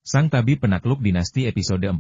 Sang Tabib Penakluk Dinasti episode 14.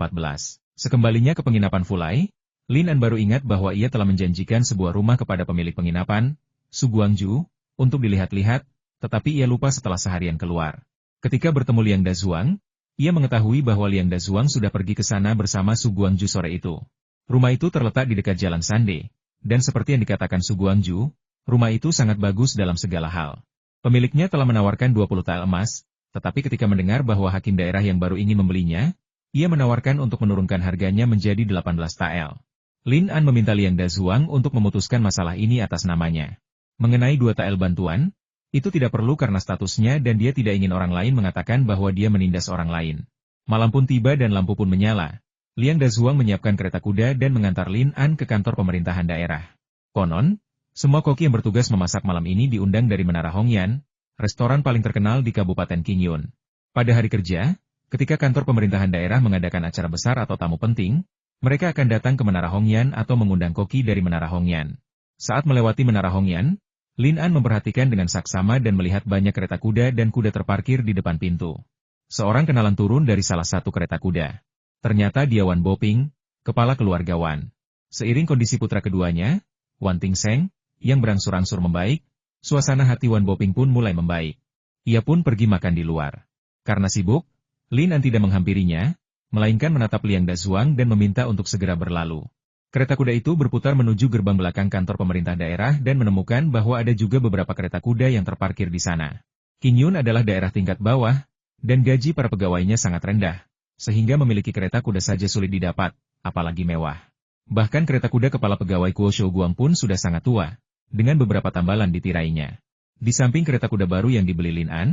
Sekembalinya ke penginapan Fulai, Lin An baru ingat bahwa ia telah menjanjikan sebuah rumah kepada pemilik penginapan, Su Guangju, untuk dilihat-lihat, tetapi ia lupa setelah seharian keluar. Ketika bertemu Liang Dazuang, ia mengetahui bahwa Liang Dazuang sudah pergi ke sana bersama Su Guangju sore itu. Rumah itu terletak di dekat Jalan Sande, dan seperti yang dikatakan Su Guangju, rumah itu sangat bagus dalam segala hal. Pemiliknya telah menawarkan 20 tael emas, tetapi ketika mendengar bahwa hakim daerah yang baru ingin membelinya, ia menawarkan untuk menurunkan harganya menjadi 18 tael. Lin An meminta Liang Dazuang untuk memutuskan masalah ini atas namanya. Mengenai 2 tael bantuan, itu tidak perlu karena statusnya dan dia tidak ingin orang lain mengatakan bahwa dia menindas orang lain. Malam pun tiba dan lampu pun menyala. Liang Dazuang menyiapkan kereta kuda dan mengantar Lin An ke kantor pemerintahan daerah. Konon, semua koki yang bertugas memasak malam ini diundang dari Menara Hongyan, restoran paling terkenal di Kabupaten Qingyun. Pada hari kerja, ketika kantor pemerintahan daerah mengadakan acara besar atau tamu penting, mereka akan datang ke Menara Hongyan atau mengundang koki dari Menara Hongyan. Saat melewati Menara Hongyan, Lin An memperhatikan dengan saksama dan melihat banyak kereta kuda dan kuda terparkir di depan pintu. Seorang kenalan turun dari salah satu kereta kuda. Ternyata dia Wan Boping, kepala keluarga Wan. Seiring kondisi putra keduanya, Wan Tingseng, yang berangsur-angsur membaik, suasana hati Wan Boping pun mulai membaik. Ia pun pergi makan di luar. Karena sibuk, Lin An tidak menghampirinya, melainkan menatap Liang Dazuang dan meminta untuk segera berlalu. Kereta kuda itu berputar menuju gerbang belakang kantor pemerintah daerah dan menemukan bahwa ada juga beberapa kereta kuda yang terparkir di sana. Qingyun adalah daerah tingkat bawah, dan gaji para pegawainya sangat rendah, sehingga memiliki kereta kuda saja sulit didapat, apalagi mewah. Bahkan kereta kuda kepala pegawai Kuo Shouguang pun sudah sangat tua, dengan beberapa tambalan di tirainya. Di samping kereta kuda baru yang dibeli Lin An,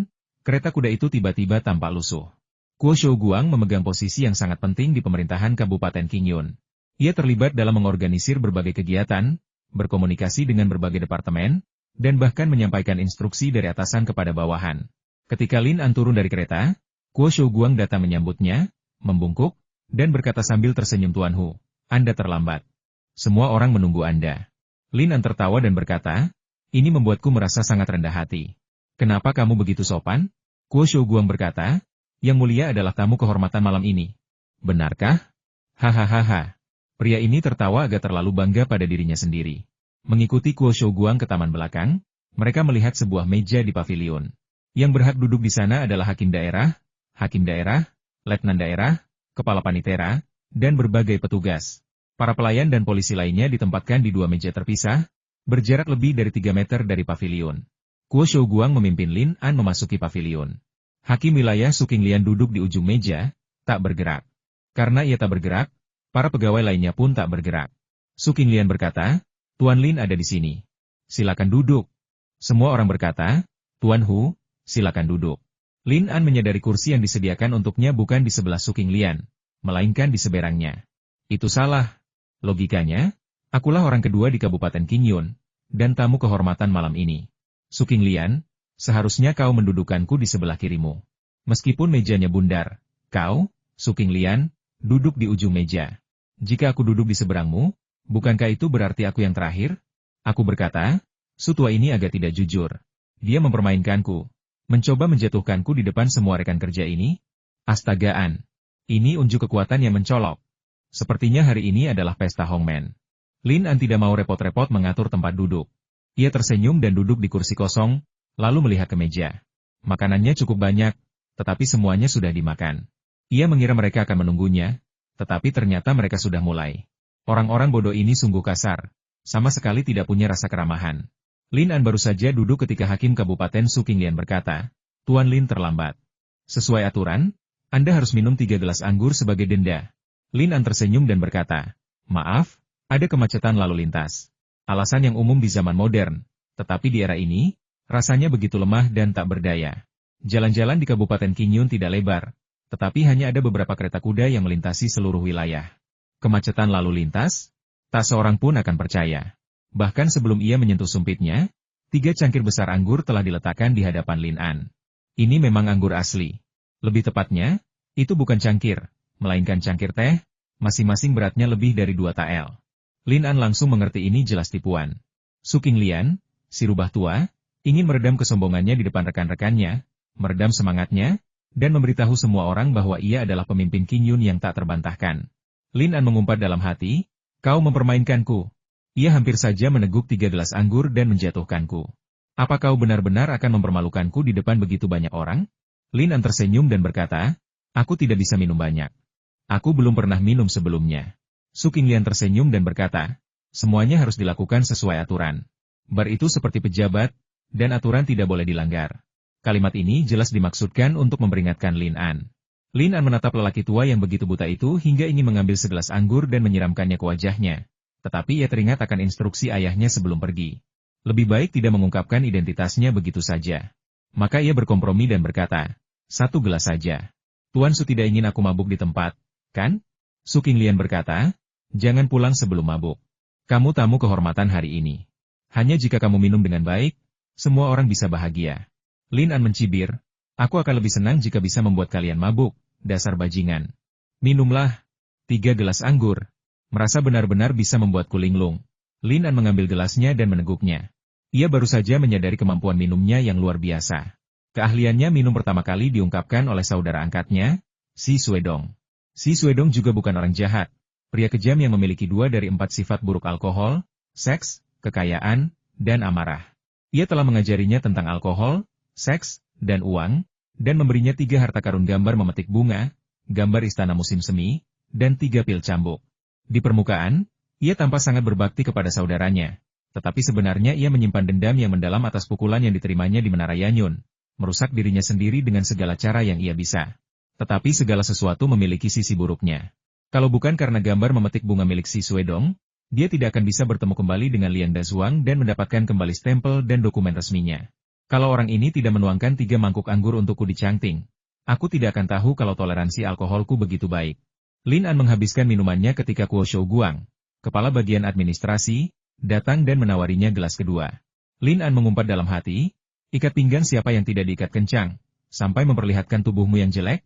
kereta kuda itu tiba-tiba tampak lusuh. Kuo Shouguang memegang posisi yang sangat penting di pemerintahan Kabupaten Qingyun. Ia terlibat dalam mengorganisir berbagai kegiatan, berkomunikasi dengan berbagai departemen, dan bahkan menyampaikan instruksi dari atasan kepada bawahan. Ketika Lin An turun dari kereta, Kuo Shouguang datang menyambutnya, membungkuk, dan berkata sambil tersenyum, "Tuan Hu, Anda terlambat. Semua orang menunggu Anda." Lin An tertawa dan berkata, "Ini membuatku merasa sangat rendah hati." "Kenapa kamu begitu sopan?" Kuo Shouguang berkata, "Yang mulia adalah tamu kehormatan malam ini." "Benarkah?" "Hahaha." Pria ini tertawa agak terlalu bangga pada dirinya sendiri. Mengikuti Kuo Shouguang ke taman belakang, mereka melihat sebuah meja di pavilion. Yang berhak duduk di sana adalah hakim daerah, letnan daerah, kepala panitera, dan berbagai petugas. Para pelayan dan polisi lainnya ditempatkan di 2 meja terpisah, berjarak lebih dari 3 meter dari pavilion. Kuo Shouguang memimpin Lin An memasuki pavilion. Hakim wilayah Su Qinglian duduk di ujung meja, tak bergerak. Karena ia tak bergerak, para pegawai lainnya pun tak bergerak. Su Qinglian berkata, "Tuan Lin ada di sini. Silakan duduk." Semua orang berkata, "Tuan Hu, silakan duduk." Lin An menyadari kursi yang disediakan untuknya bukan di sebelah Su Qinglian, melainkan di seberangnya. Itu salah. Logikanya, akulah orang kedua di Kabupaten Qingyun, dan tamu kehormatan malam ini. Su Qinglian, seharusnya kau mendudukanku di sebelah kirimu. Meskipun mejanya bundar, kau, Su Qinglian, duduk di ujung meja. Jika aku duduk di seberangmu, bukankah itu berarti aku yang terakhir? Aku berkata, Su tua ini agak tidak jujur. Dia mempermainkanku, mencoba menjatuhkanku di depan semua rekan kerja ini. Astagaan. Ini unjuk kekuatan yang mencolok. Sepertinya hari ini adalah pesta Hongmen. Lin An tidak mau repot-repot mengatur tempat duduk. Ia tersenyum dan duduk di kursi kosong, lalu melihat ke meja. Makanannya cukup banyak, tetapi semuanya sudah dimakan. Ia mengira mereka akan menunggunya, tetapi ternyata mereka sudah mulai. Orang-orang bodoh ini sungguh kasar, sama sekali tidak punya rasa keramahan. Lin An baru saja duduk ketika Hakim Kabupaten Su Qinglian berkata, "Tuan Lin terlambat. Sesuai aturan, Anda harus minum 3 gelas anggur sebagai denda." Lin An tersenyum dan berkata, "Maaf, ada kemacetan lalu lintas." Alasan yang umum di zaman modern, tetapi di era ini, rasanya begitu lemah dan tak berdaya. Jalan-jalan di Kabupaten Qingyun tidak lebar, tetapi hanya ada beberapa kereta kuda yang melintasi seluruh wilayah. Kemacetan lalu lintas? Tak seorang pun akan percaya. Bahkan sebelum ia menyentuh sumpitnya, 3 cangkir besar anggur telah diletakkan di hadapan Lin An. Ini memang anggur asli. Lebih tepatnya, itu bukan cangkir, melainkan cangkir teh, masing-masing beratnya lebih dari 2 tael. Lin An langsung mengerti ini jelas tipuan. Su Qinglian, si rubah tua, ingin meredam kesombongannya di depan rekan-rekannya, meredam semangatnya, dan memberitahu semua orang bahwa ia adalah pemimpin Qing Yun yang tak terbantahkan. Lin An mengumpat dalam hati, kau mempermainkanku. Ia hampir saja meneguk 3 gelas anggur dan menjatuhkanku. Apa kau benar-benar akan mempermalukanku di depan begitu banyak orang? Lin An tersenyum dan berkata, aku tidak bisa minum banyak. Aku belum pernah minum sebelumnya. Su Qinglian tersenyum dan berkata, semuanya harus dilakukan sesuai aturan. Bar itu seperti pejabat, dan aturan tidak boleh dilanggar. Kalimat ini jelas dimaksudkan untuk memperingatkan Lin An. Lin An menatap lelaki tua yang begitu buta itu hingga ingin mengambil segelas anggur dan menyiramkannya ke wajahnya. Tetapi ia teringat akan instruksi ayahnya sebelum pergi. Lebih baik tidak mengungkapkan identitasnya begitu saja. Maka ia berkompromi dan berkata, 1 gelas saja. Tuan Su tidak ingin aku mabuk di tempat, kan? Su Qinglian berkata, jangan pulang sebelum mabuk. Kamu tamu kehormatan hari ini. Hanya jika kamu minum dengan baik, semua orang bisa bahagia. Lin An mencibir, aku akan lebih senang jika bisa membuat kalian mabuk. Dasar bajingan. Minumlah 3 gelas anggur. Merasa benar-benar bisa membuatku linglung. Lin An mengambil gelasnya dan meneguknya. Ia baru saja menyadari kemampuan minumnya yang luar biasa. Keahliannya minum pertama kali diungkapkan oleh saudara angkatnya, Si Suedong. Si Suedong juga bukan orang jahat. Pria kejam yang memiliki 2 dari 4 sifat buruk alkohol, seks, kekayaan, dan amarah. Ia telah mengajarinya tentang alkohol, seks, dan uang, dan memberinya 3 harta karun gambar memetik bunga, gambar istana musim semi, dan 3 pil cambuk. Di permukaan, ia tampak sangat berbakti kepada saudaranya, tetapi sebenarnya ia menyimpan dendam yang mendalam atas pukulan yang diterimanya di Menara Yanyun, merusak dirinya sendiri dengan segala cara yang ia bisa. Tetapi segala sesuatu memiliki sisi buruknya. Kalau bukan karena gambar memetik bunga milik Si Suedong, dia tidak akan bisa bertemu kembali dengan Liang Dazuang dan mendapatkan kembali stempel dan dokumen resminya. Kalau orang ini tidak menuangkan 3 mangkuk anggur untukku di Changting, aku tidak akan tahu kalau toleransi alkoholku begitu baik. Lin An menghabiskan minumannya ketika Kuo Shou Guang, kepala bagian administrasi, datang dan menawarinya gelas kedua. Lin An mengumpat dalam hati, ikat pinggang siapa yang tidak diikat kencang, sampai memperlihatkan tubuhmu yang jelek?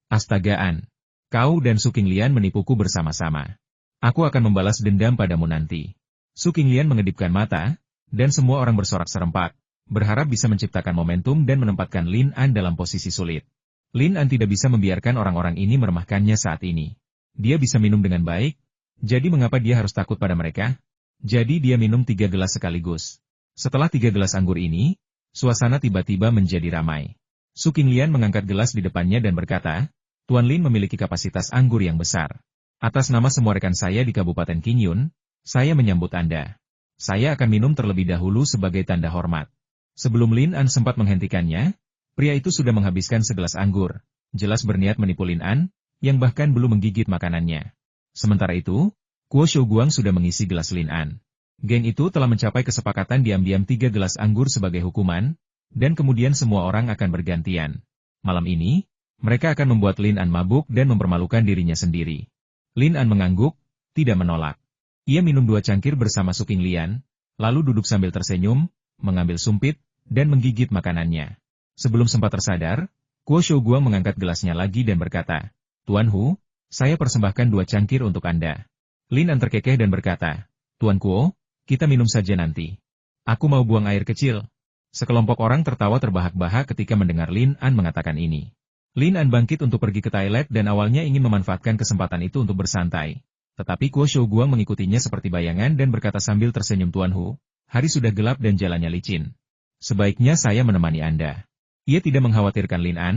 Astagaan, kau dan Su Qinglian menipuku bersama-sama. Aku akan membalas dendam padamu nanti. Su Qinglian mengedipkan mata, dan semua orang bersorak serempak, berharap bisa menciptakan momentum dan menempatkan Lin An dalam posisi sulit. Lin An tidak bisa membiarkan orang-orang ini meremehkannya saat ini. Dia bisa minum dengan baik, jadi mengapa dia harus takut pada mereka? Jadi dia minum 3 gelas sekaligus. Setelah 3 gelas anggur ini, suasana tiba-tiba menjadi ramai. Su Qinglian mengangkat gelas di depannya dan berkata, Tuan Lin memiliki kapasitas anggur yang besar. Atas nama semua rekan saya di Kabupaten Qing Yun, saya menyambut Anda. Saya akan minum terlebih dahulu sebagai tanda hormat. Sebelum Lin An sempat menghentikannya, pria itu sudah menghabiskan segelas anggur, jelas berniat menipu Lin An, yang bahkan belum menggigit makanannya. Sementara itu, Kuo Shou Guang sudah mengisi gelas Lin An. Geng itu telah mencapai kesepakatan diam-diam 3 gelas anggur sebagai hukuman, dan kemudian semua orang akan bergantian. Malam ini, mereka akan membuat Lin An mabuk dan mempermalukan dirinya sendiri. Lin An mengangguk, tidak menolak. Ia minum 2 cangkir bersama Su Qinglian, lalu duduk sambil tersenyum, mengambil sumpit, dan menggigit makanannya. Sebelum sempat tersadar, Kuo Shou Guang mengangkat gelasnya lagi dan berkata, Tuan Hu, saya persembahkan 2 cangkir untuk Anda. Lin An terkekeh dan berkata, Tuan Kuo, kita minum saja nanti. Aku mau buang air kecil. Sekelompok orang tertawa terbahak-bahak ketika mendengar Lin An mengatakan ini. Lin An bangkit untuk pergi ke toilet dan awalnya ingin memanfaatkan kesempatan itu untuk bersantai. Tetapi Kuo Shou Guang mengikutinya seperti bayangan dan berkata sambil tersenyum Tuan Hu, hari sudah gelap dan jalannya licin. Sebaiknya saya menemani Anda. Ia tidak mengkhawatirkan Lin An,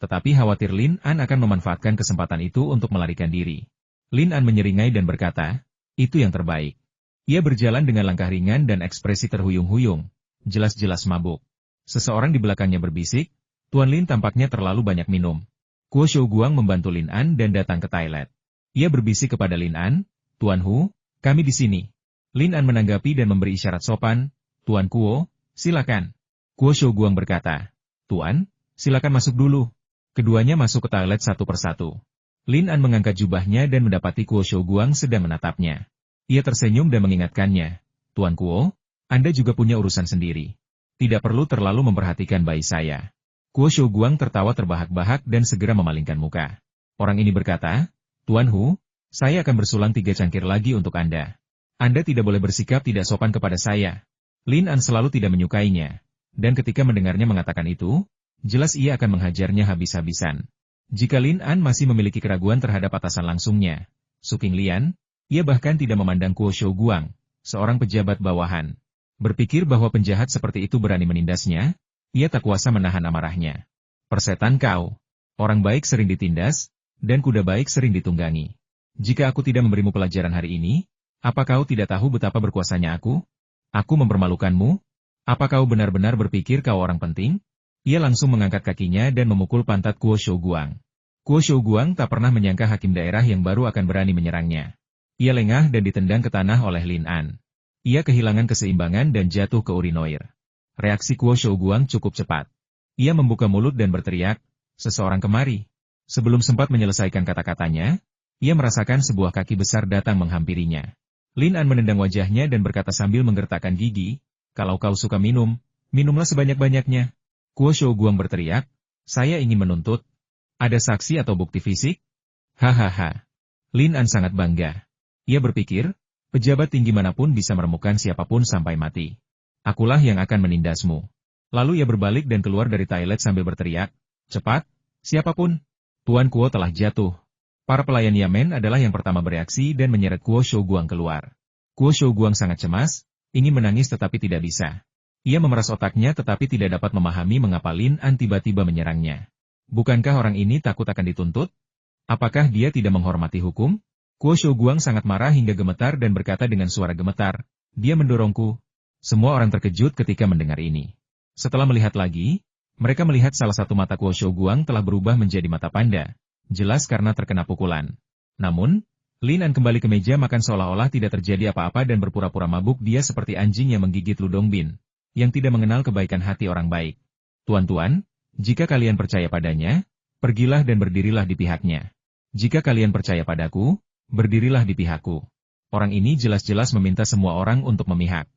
tetapi khawatir Lin An akan memanfaatkan kesempatan itu untuk melarikan diri. Lin An menyeringai dan berkata, itu yang terbaik. Ia berjalan dengan langkah ringan dan ekspresi terhuyung-huyung, jelas-jelas mabuk. Seseorang di belakangnya berbisik, Tuan Lin tampaknya terlalu banyak minum. Kuo Shou Guang membantu Lin An dan datang ke toilet. Ia berbisik kepada Lin An, Tuan Hu, kami di sini. Lin An menanggapi dan memberi isyarat sopan, Tuan Kuo, silakan. Kuo Shou Guang berkata, Tuan, silakan masuk dulu. Keduanya masuk ke toilet satu persatu. Lin An mengangkat jubahnya dan mendapati Kuo Shou Guang sedang menatapnya. Ia tersenyum dan mengingatkannya, Tuan Kuo, Anda juga punya urusan sendiri. Tidak perlu terlalu memperhatikan bayi saya. Kuo Shou Guang tertawa terbahak-bahak dan segera memalingkan muka. Orang ini berkata, Tuan Hu, saya akan bersulang 3 cangkir lagi untuk Anda. Anda tidak boleh bersikap tidak sopan kepada saya. Lin An selalu tidak menyukainya. Dan ketika mendengarnya mengatakan itu, jelas ia akan menghajarnya habis-habisan. Jika Lin An masih memiliki keraguan terhadap atasan langsungnya, Su Qinglian, ia bahkan tidak memandang Kuo Shouguang, seorang pejabat bawahan. Berpikir bahwa penjahat seperti itu berani menindasnya, ia tak kuasa menahan amarahnya. Persetan kau. Orang baik sering ditindas, dan kuda baik sering ditunggangi. Jika aku tidak memberimu pelajaran hari ini, apa kau tidak tahu betapa berkuasanya aku? Aku mempermalukanmu? Apa kau benar-benar berpikir kau orang penting? Ia langsung mengangkat kakinya dan memukul pantat Kuo Shouguang. Kuo Shouguang tak pernah menyangka hakim daerah yang baru akan berani menyerangnya. Ia lengah dan ditendang ke tanah oleh Lin An. Ia kehilangan keseimbangan dan jatuh ke urinoir. Reaksi Kuo Shouguang cukup cepat. Ia membuka mulut dan berteriak, "Seseorang kemari." Sebelum sempat menyelesaikan kata-katanya, ia merasakan sebuah kaki besar datang menghampirinya. Lin An menendang wajahnya dan berkata sambil menggertakkan gigi, "Kalau kau suka minum, minumlah sebanyak-banyaknya." Kuo Shouguang berteriak, "Saya ingin menuntut. Ada saksi atau bukti fisik?" Hahaha. Lin An sangat bangga. Ia berpikir, pejabat tinggi manapun bisa meremukan siapapun sampai mati. Akulah yang akan menindasmu. Lalu ia berbalik dan keluar dari toilet sambil berteriak, "Cepat, siapapun. Tuan Kuo telah jatuh." Para pelayan Yamen adalah yang pertama bereaksi dan menyeret Kuo Shouguang keluar. Kuo Shouguang sangat cemas, ingin menangis tetapi tidak bisa. Ia memeras otaknya tetapi tidak dapat memahami mengapa Lin An tiba-tiba menyerangnya. Bukankah orang ini takut akan dituntut? Apakah dia tidak menghormati hukum? Kuo Shouguang sangat marah hingga gemetar dan berkata dengan suara gemetar, "Dia mendorongku." Semua orang terkejut ketika mendengar ini. Setelah melihat lagi, mereka melihat salah satu mata Kuo Shouguang telah berubah menjadi mata panda, jelas karena terkena pukulan. Namun, Lin An kembali ke meja makan seolah-olah tidak terjadi apa-apa dan berpura-pura mabuk. Dia seperti anjing yang menggigit Ludong Bin, yang tidak mengenal kebaikan hati orang baik. "Tuan-tuan, jika kalian percaya padanya, pergilah dan berdirilah di pihaknya. Jika kalian percaya padaku, berdirilah di pihakku." Orang ini jelas-jelas meminta semua orang untuk memihak.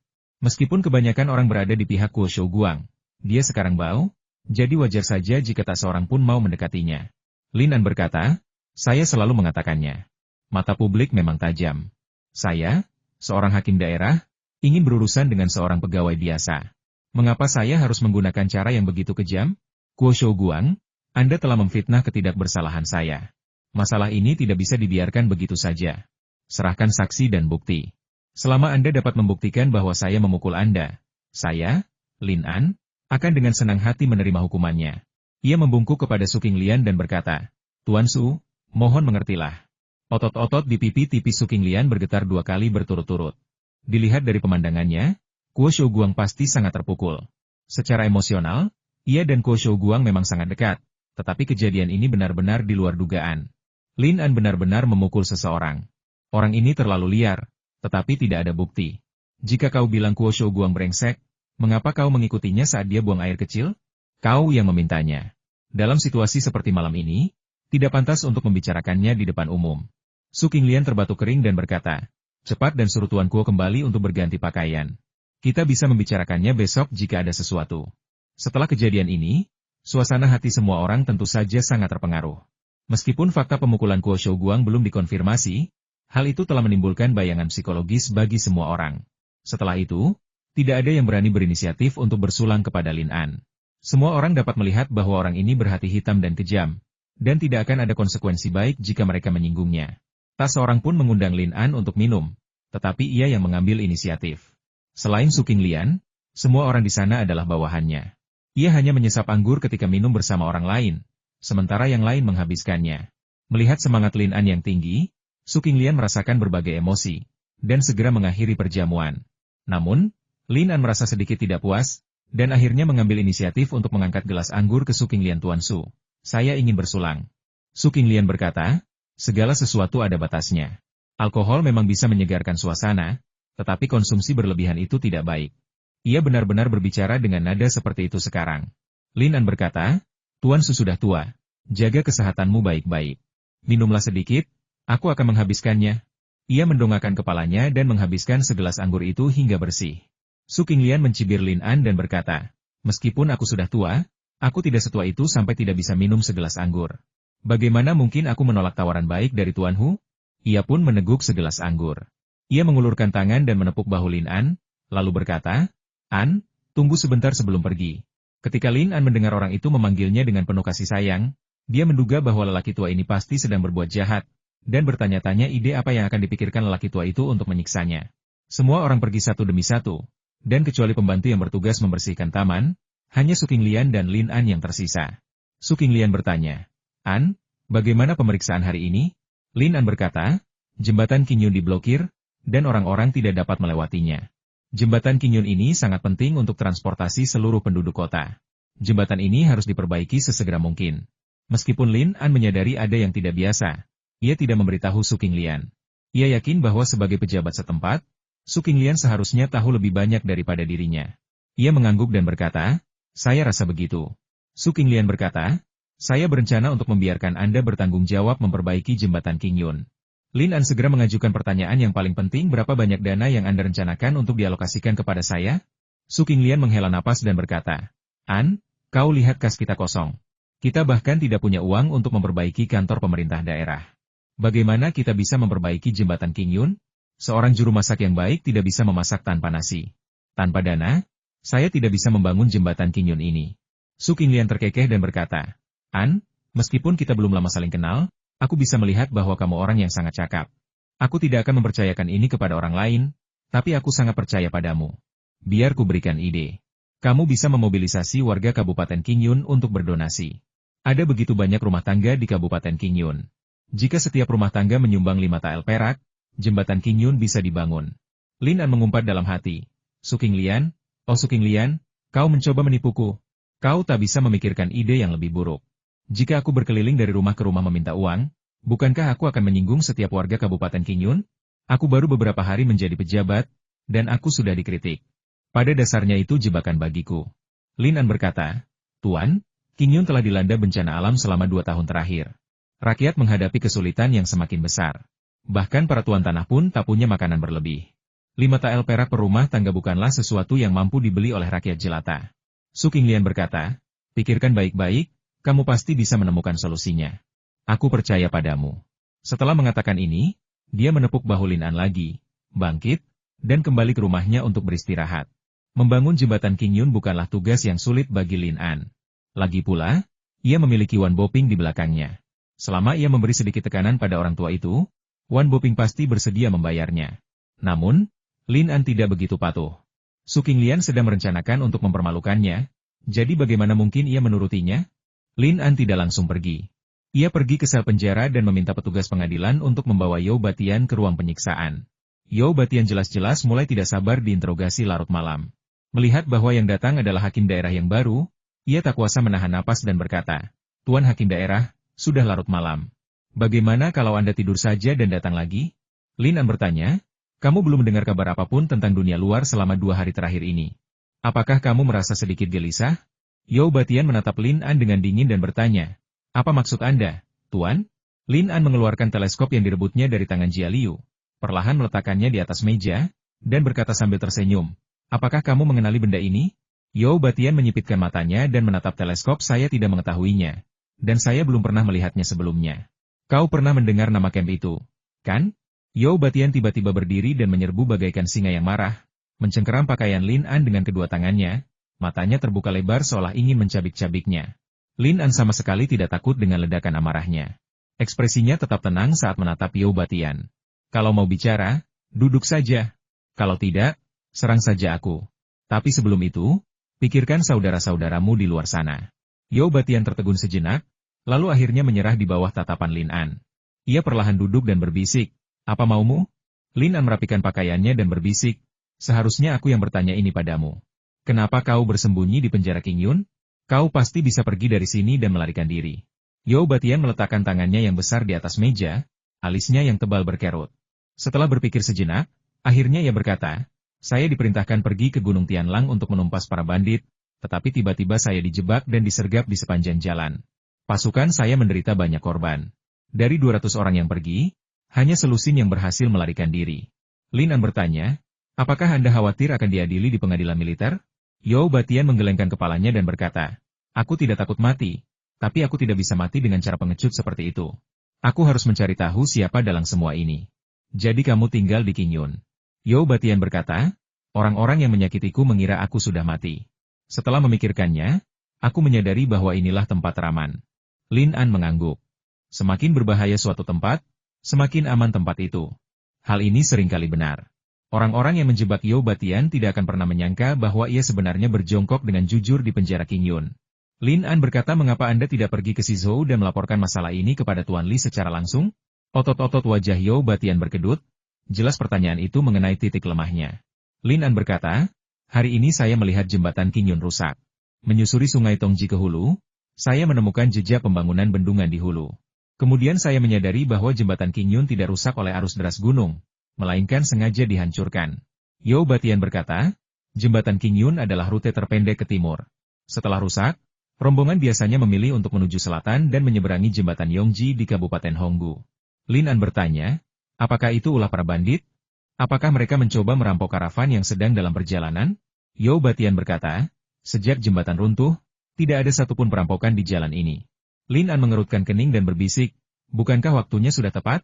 Meskipun kebanyakan orang berada di pihak Kuo Shouguang, dia sekarang bau, jadi wajar saja jika tak seorang pun mau mendekatinya. Lin An berkata, "Saya selalu mengatakannya. Mata publik memang tajam. Saya, seorang hakim daerah, ingin berurusan dengan seorang pegawai biasa. Mengapa saya harus menggunakan cara yang begitu kejam? Kuo Shouguang, Anda telah memfitnah ketidakbersalahan saya. Masalah ini tidak bisa dibiarkan begitu saja. Serahkan saksi dan bukti. Selama Anda dapat membuktikan bahwa saya memukul Anda, saya, Lin An, akan dengan senang hati menerima hukumannya." Ia membungkuk kepada Su Qinglian dan berkata, "Tuan Su, mohon mengertilah." Otot-otot di pipi tipis Su Qinglian bergetar 2 kali berturut-turut. Dilihat dari pemandangannya, Kuo Shouguang pasti sangat terpukul. Secara emosional, ia dan Kuo Shouguang memang sangat dekat, tetapi kejadian ini benar-benar di luar dugaan. Lin An benar-benar memukul seseorang. Orang ini terlalu liar, tetapi tidak ada bukti. Jika kau bilang Kuo Shouguang brengsek, mengapa kau mengikutinya saat dia buang air kecil? Kau yang memintanya. Dalam situasi seperti malam ini, tidak pantas untuk membicarakannya di depan umum. Su Qinglian terbatuk kering dan berkata, "Cepat dan suruh Tuan Kuo kembali untuk berganti pakaian. Kita bisa membicarakannya besok jika ada sesuatu." Setelah kejadian ini, suasana hati semua orang tentu saja sangat terpengaruh. Meskipun fakta pemukulan Kuo Shouguang belum dikonfirmasi, hal itu telah menimbulkan bayangan psikologis bagi semua orang. Setelah itu, tidak ada yang berani berinisiatif untuk bersulang kepada Lin An. Semua orang dapat melihat bahwa orang ini berhati hitam dan kejam, dan tidak akan ada konsekuensi baik jika mereka menyinggungnya. Tak seorang pun mengundang Lin An untuk minum, tetapi ia yang mengambil inisiatif. Selain Su Qinglian, semua orang di sana adalah bawahannya. Ia hanya menyesap anggur ketika minum bersama orang lain, sementara yang lain menghabiskannya. Melihat semangat Lin An yang tinggi, Su Qinglian merasakan berbagai emosi, dan segera mengakhiri perjamuan. Namun, Lin An merasa sedikit tidak puas, dan akhirnya mengambil inisiatif untuk mengangkat gelas anggur ke Su Qinglian. "Tuan Su, saya ingin bersulang." Su Qinglian berkata, "Segala sesuatu ada batasnya. Alkohol memang bisa menyegarkan suasana, tetapi konsumsi berlebihan itu tidak baik." Ia benar-benar berbicara dengan nada seperti itu sekarang. Lin An berkata, "Tuan Su sudah tua. Jaga kesehatanmu baik-baik. Minumlah sedikit, aku akan menghabiskannya." Ia mendongakkan kepalanya dan menghabiskan segelas anggur itu hingga bersih. Su Qinglian mencibir Lin An dan berkata, "Meskipun aku sudah tua, aku tidak setua itu sampai tidak bisa minum segelas anggur. Bagaimana mungkin aku menolak tawaran baik dari Tuan Hu?" Ia pun meneguk segelas anggur. Ia mengulurkan tangan dan menepuk bahu Lin An, lalu berkata, "An, tunggu sebentar sebelum pergi. Ketika Lin An mendengar orang itu memanggilnya dengan penuh kasih sayang, dia menduga bahwa lelaki tua ini pasti sedang berbuat jahat, dan bertanya-tanya ide apa yang akan dipikirkan lelaki tua itu untuk menyiksanya. Semua orang pergi satu demi satu, dan kecuali pembantu yang bertugas membersihkan taman, hanya Su Qinglian dan Lin An yang tersisa. Su Qinglian bertanya, "An, bagaimana pemeriksaan hari ini?" Lin An berkata, "Jembatan Qingyun diblokir, dan orang-orang tidak dapat melewatinya. Jembatan Qingyun ini sangat penting untuk transportasi seluruh penduduk kota. Jembatan ini harus diperbaiki sesegera mungkin." Meskipun Lin An menyadari ada yang tidak biasa, ia tidak memberitahu Su Qinglian. Ia yakin bahwa sebagai pejabat setempat, Su Qinglian seharusnya tahu lebih banyak daripada dirinya. Ia mengangguk dan berkata, "Saya rasa begitu." Su Qinglian berkata, "Saya berencana untuk membiarkan Anda bertanggung jawab memperbaiki jembatan Qingyun." Lin An segera mengajukan pertanyaan yang paling penting, berapa banyak dana yang Anda rencanakan untuk dialokasikan kepada saya? Su Qinglian menghela napas dan berkata, "An, kau lihat kas kita kosong. Kita bahkan tidak punya uang untuk memperbaiki kantor pemerintah daerah. Bagaimana kita bisa memperbaiki jembatan Qingyun? Seorang juru masak yang baik tidak bisa memasak tanpa nasi. Tanpa dana, saya tidak bisa membangun jembatan Qingyun ini." Su Qinglian terkekeh dan berkata, "An, meskipun kita belum lama saling kenal, aku bisa melihat bahwa kamu orang yang sangat cakap. Aku tidak akan mempercayakan ini kepada orang lain, tapi aku sangat percaya padamu. Biar ku berikan ide. Kamu bisa memobilisasi warga Kabupaten Qingyun untuk berdonasi. Ada begitu banyak rumah tangga di Kabupaten Qingyun. Jika setiap rumah tangga menyumbang 5 tael perak, jembatan Qingyun bisa dibangun." Lin An mengumpat dalam hati, "Su Qinglian, oh Su Qinglian, kau mencoba menipuku. Kau tak bisa memikirkan ide yang lebih buruk. Jika aku berkeliling dari rumah ke rumah meminta uang, bukankah aku akan menyinggung setiap warga Kabupaten Qingyun? Aku baru beberapa hari menjadi pejabat, dan aku sudah dikritik. Pada dasarnya itu jebakan bagiku." Lin An berkata, "Tuan, Qingyun telah dilanda bencana alam selama 2 tahun terakhir. Rakyat menghadapi kesulitan yang semakin besar. Bahkan para tuan tanah pun tak punya makanan berlebih. 5 tael perak per rumah tangga bukanlah sesuatu yang mampu dibeli oleh rakyat jelata." Su Qinglian berkata, "Pikirkan baik-baik, kamu pasti bisa menemukan solusinya. Aku percaya padamu." Setelah mengatakan ini, dia menepuk bahu Lin An lagi, bangkit, dan kembali ke rumahnya untuk beristirahat. Membangun jembatan Qingyun bukanlah tugas yang sulit bagi Lin An. Lagi pula, ia memiliki Wan Boping di belakangnya. Selama ia memberi sedikit tekanan pada orang tua itu, Wan Boping pasti bersedia membayarnya. Namun, Lin An tidak begitu patuh. Su Qinglian sedang merencanakan untuk mempermalukannya, jadi bagaimana mungkin ia menurutinya? Lin An tidak langsung pergi. Ia pergi ke sel penjara dan meminta petugas pengadilan untuk membawa You Batian ke ruang penyiksaan. You Batian jelas-jelas mulai tidak sabar diinterogasi larut malam. Melihat bahwa yang datang adalah hakim daerah yang baru, ia tak kuasa menahan napas dan berkata, "Tuan Hakim Daerah, sudah larut malam. Bagaimana kalau Anda tidur saja dan datang lagi?" Lin An bertanya, "Kamu belum mendengar kabar apapun tentang dunia luar selama 2 hari terakhir ini. Apakah kamu merasa sedikit gelisah?" You Batian menatap Lin An dengan dingin dan bertanya, "Apa maksud Anda, Tuan?" Lin An mengeluarkan teleskop yang direbutnya dari tangan Jia Liu, perlahan meletakkannya di atas meja, dan berkata sambil tersenyum, "Apakah kamu mengenali benda ini?" You Batian menyipitkan matanya dan menatap teleskop. "Saya tidak mengetahuinya, dan saya belum pernah melihatnya sebelumnya." "Kau pernah mendengar nama camp itu, kan?" You Batian tiba-tiba berdiri dan menyerbu bagaikan singa yang marah, mencengkeram pakaian Lin An dengan kedua tangannya, matanya terbuka lebar seolah ingin mencabik-cabiknya. Lin An sama sekali tidak takut dengan ledakan amarahnya. Ekspresinya tetap tenang saat menatap You Batian. "Kalau mau bicara, duduk saja. Kalau tidak, serang saja aku. Tapi sebelum itu, pikirkan saudara-saudaramu di luar sana." You Batian tertegun sejenak, lalu akhirnya menyerah di bawah tatapan Lin An. Ia perlahan duduk dan berbisik, "Apa maumu?" Lin An merapikan pakaiannya dan berbisik, "Seharusnya aku yang bertanya ini padamu. Kenapa kau bersembunyi di penjara Qingyun? Kau pasti bisa pergi dari sini dan melarikan diri." You Batian meletakkan tangannya yang besar di atas meja, alisnya yang tebal berkerut. Setelah berpikir sejenak, akhirnya ia berkata, "Saya diperintahkan pergi ke Gunung Tianlang untuk menumpas para bandit, tetapi tiba-tiba saya dijebak dan disergap di sepanjang jalan. Pasukan saya menderita banyak korban. Dari 200 orang yang pergi, hanya selusin yang berhasil melarikan diri." Lin An bertanya, "Apakah Anda khawatir akan diadili di pengadilan militer?" You Batian menggelengkan kepalanya dan berkata, "Aku tidak takut mati, tapi aku tidak bisa mati dengan cara pengecut seperti itu. Aku harus mencari tahu siapa dalang semua ini. Jadi kamu tinggal di Qingyun." You Batian berkata, "Orang-orang yang menyakitiku mengira aku sudah mati." Setelah memikirkannya, Aku menyadari bahwa inilah tempat teraman. Lin An mengangguk. Semakin berbahaya suatu tempat, semakin aman tempat itu. Hal ini seringkali benar. Orang-orang yang menjebak Yao Batian tidak akan pernah menyangka bahwa ia sebenarnya berjongkok dengan jujur di penjara Qingyun. Lin An berkata, mengapa Anda tidak pergi ke Shizhou dan melaporkan masalah ini kepada Tuan Li secara langsung? Otot-otot wajah Yao Batian berkedut. Jelas pertanyaan itu mengenai titik lemahnya. Lin An berkata, hari ini saya melihat jembatan Qingyun rusak. Menyusuri sungai Tongji ke hulu, saya menemukan jejak pembangunan bendungan di hulu. Kemudian saya menyadari bahwa jembatan Qingyun tidak rusak oleh arus deras gunung, melainkan sengaja dihancurkan. Yao Batian berkata, jembatan Qingyun adalah rute terpendek ke timur. Setelah rusak, rombongan biasanya memilih untuk menuju selatan dan menyeberangi jembatan Yongji di Kabupaten Honggu. Lin An bertanya, apakah itu ulah para bandit? Apakah mereka mencoba merampok karavan yang sedang dalam perjalanan? Yao Batian berkata, sejak jembatan runtuh, tidak ada satupun perampokan di jalan ini. Lin An mengerutkan kening dan berbisik, bukankah waktunya sudah tepat?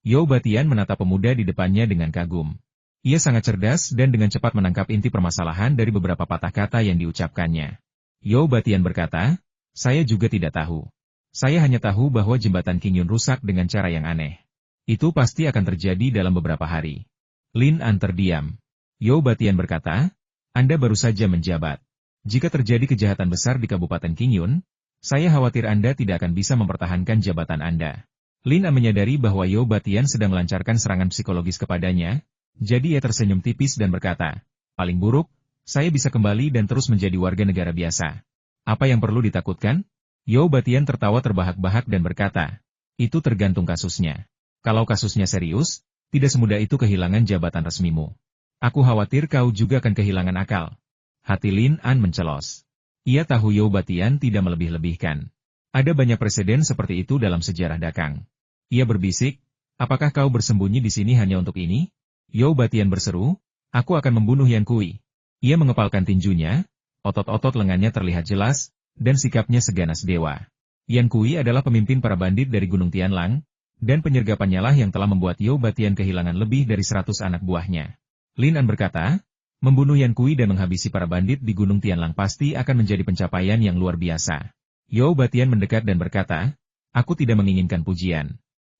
Yao Batian menatap pemuda di depannya dengan kagum. Ia sangat cerdas dan dengan cepat menangkap inti permasalahan dari beberapa patah kata yang diucapkannya. Yao Batian berkata, saya juga tidak tahu. Saya hanya tahu bahwa jembatan Qingyun rusak dengan cara yang aneh. Itu pasti akan terjadi dalam beberapa hari. Lin An terdiam. Yao Batian berkata, Anda baru saja menjabat. Jika terjadi kejahatan besar di Kabupaten Qingyun, saya khawatir Anda tidak akan bisa mempertahankan jabatan Anda. Lin An menyadari bahwa Yao Batian sedang melancarkan serangan psikologis kepadanya, jadi ia tersenyum tipis dan berkata, paling buruk, saya bisa kembali dan terus menjadi warga negara biasa. Apa yang perlu ditakutkan? Yao Batian tertawa terbahak-bahak dan berkata, itu tergantung kasusnya. Kalau kasusnya serius, tidak semudah itu kehilangan jabatan resmimu. Aku khawatir kau juga akan kehilangan akal. Hati Lin An mencelos. Ia tahu Yao Batian tidak melebih-lebihkan. Ada banyak presiden seperti itu dalam sejarah Dakang. Ia berbisik, apakah kau bersembunyi di sini hanya untuk ini? Yao Batian berseru, aku akan membunuh Yan Kui. Ia mengepalkan tinjunya, otot-otot lengannya terlihat jelas, dan sikapnya seganas dewa. Yan Kui adalah pemimpin para bandit dari Gunung Tianlang, dan penyergapannya lah yang telah membuat Yao Batian kehilangan lebih dari 100 anak buahnya. Lin An berkata, membunuh Yan Kui dan menghabisi para bandit di Gunung Tianlang pasti akan menjadi pencapaian yang luar biasa. Yao Batian mendekat dan berkata, aku tidak menginginkan pujian.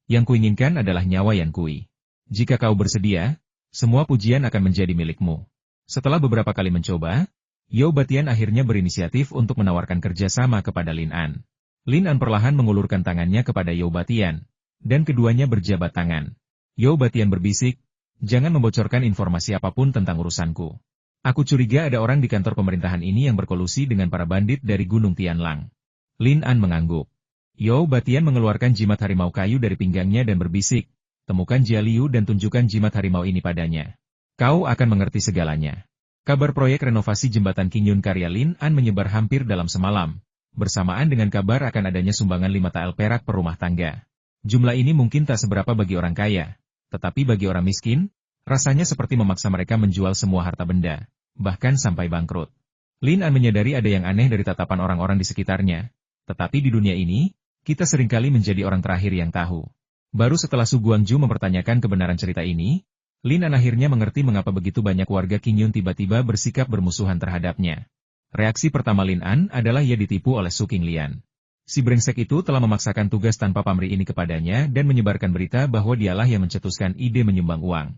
Yang kuinginkan adalah nyawa Yan Kui. Jika kau bersedia, semua pujian akan menjadi milikmu. Setelah beberapa kali mencoba, Yao Batian akhirnya berinisiatif untuk menawarkan kerjasama kepada Lin An. Lin An perlahan mengulurkan tangannya kepada Yao Batian, dan keduanya berjabat tangan. Yao Batian berbisik, jangan membocorkan informasi apapun tentang urusanku. Aku curiga ada orang di kantor pemerintahan ini yang berkolusi dengan para bandit dari Gunung Tianlang. Lin An mengangguk. Yao Batian mengeluarkan jimat harimau kayu dari pinggangnya dan berbisik, temukan Jia Liu dan tunjukkan jimat harimau ini padanya. Kau akan mengerti segalanya. Kabar proyek renovasi jembatan Qingyun karya Lin An menyebar hampir dalam semalam, bersamaan dengan kabar akan adanya sumbangan 5 tael perak per rumah tangga. Jumlah ini mungkin tak seberapa bagi orang kaya, tetapi bagi orang miskin, rasanya seperti memaksa mereka menjual semua harta benda, bahkan sampai bangkrut. Lin An menyadari ada yang aneh dari tatapan orang-orang di sekitarnya, tetapi di dunia ini, kita seringkali menjadi orang terakhir yang tahu. Baru setelah Su Guangju mempertanyakan kebenaran cerita ini, Lin An akhirnya mengerti mengapa begitu banyak warga Qingyun tiba-tiba bersikap bermusuhan terhadapnya. Reaksi pertama Lin An adalah ia ditipu oleh Su Qinglian. Si brengsek itu telah memaksakan tugas tanpa pamrih ini kepadanya dan menyebarkan berita bahwa dialah yang mencetuskan ide menyumbang uang.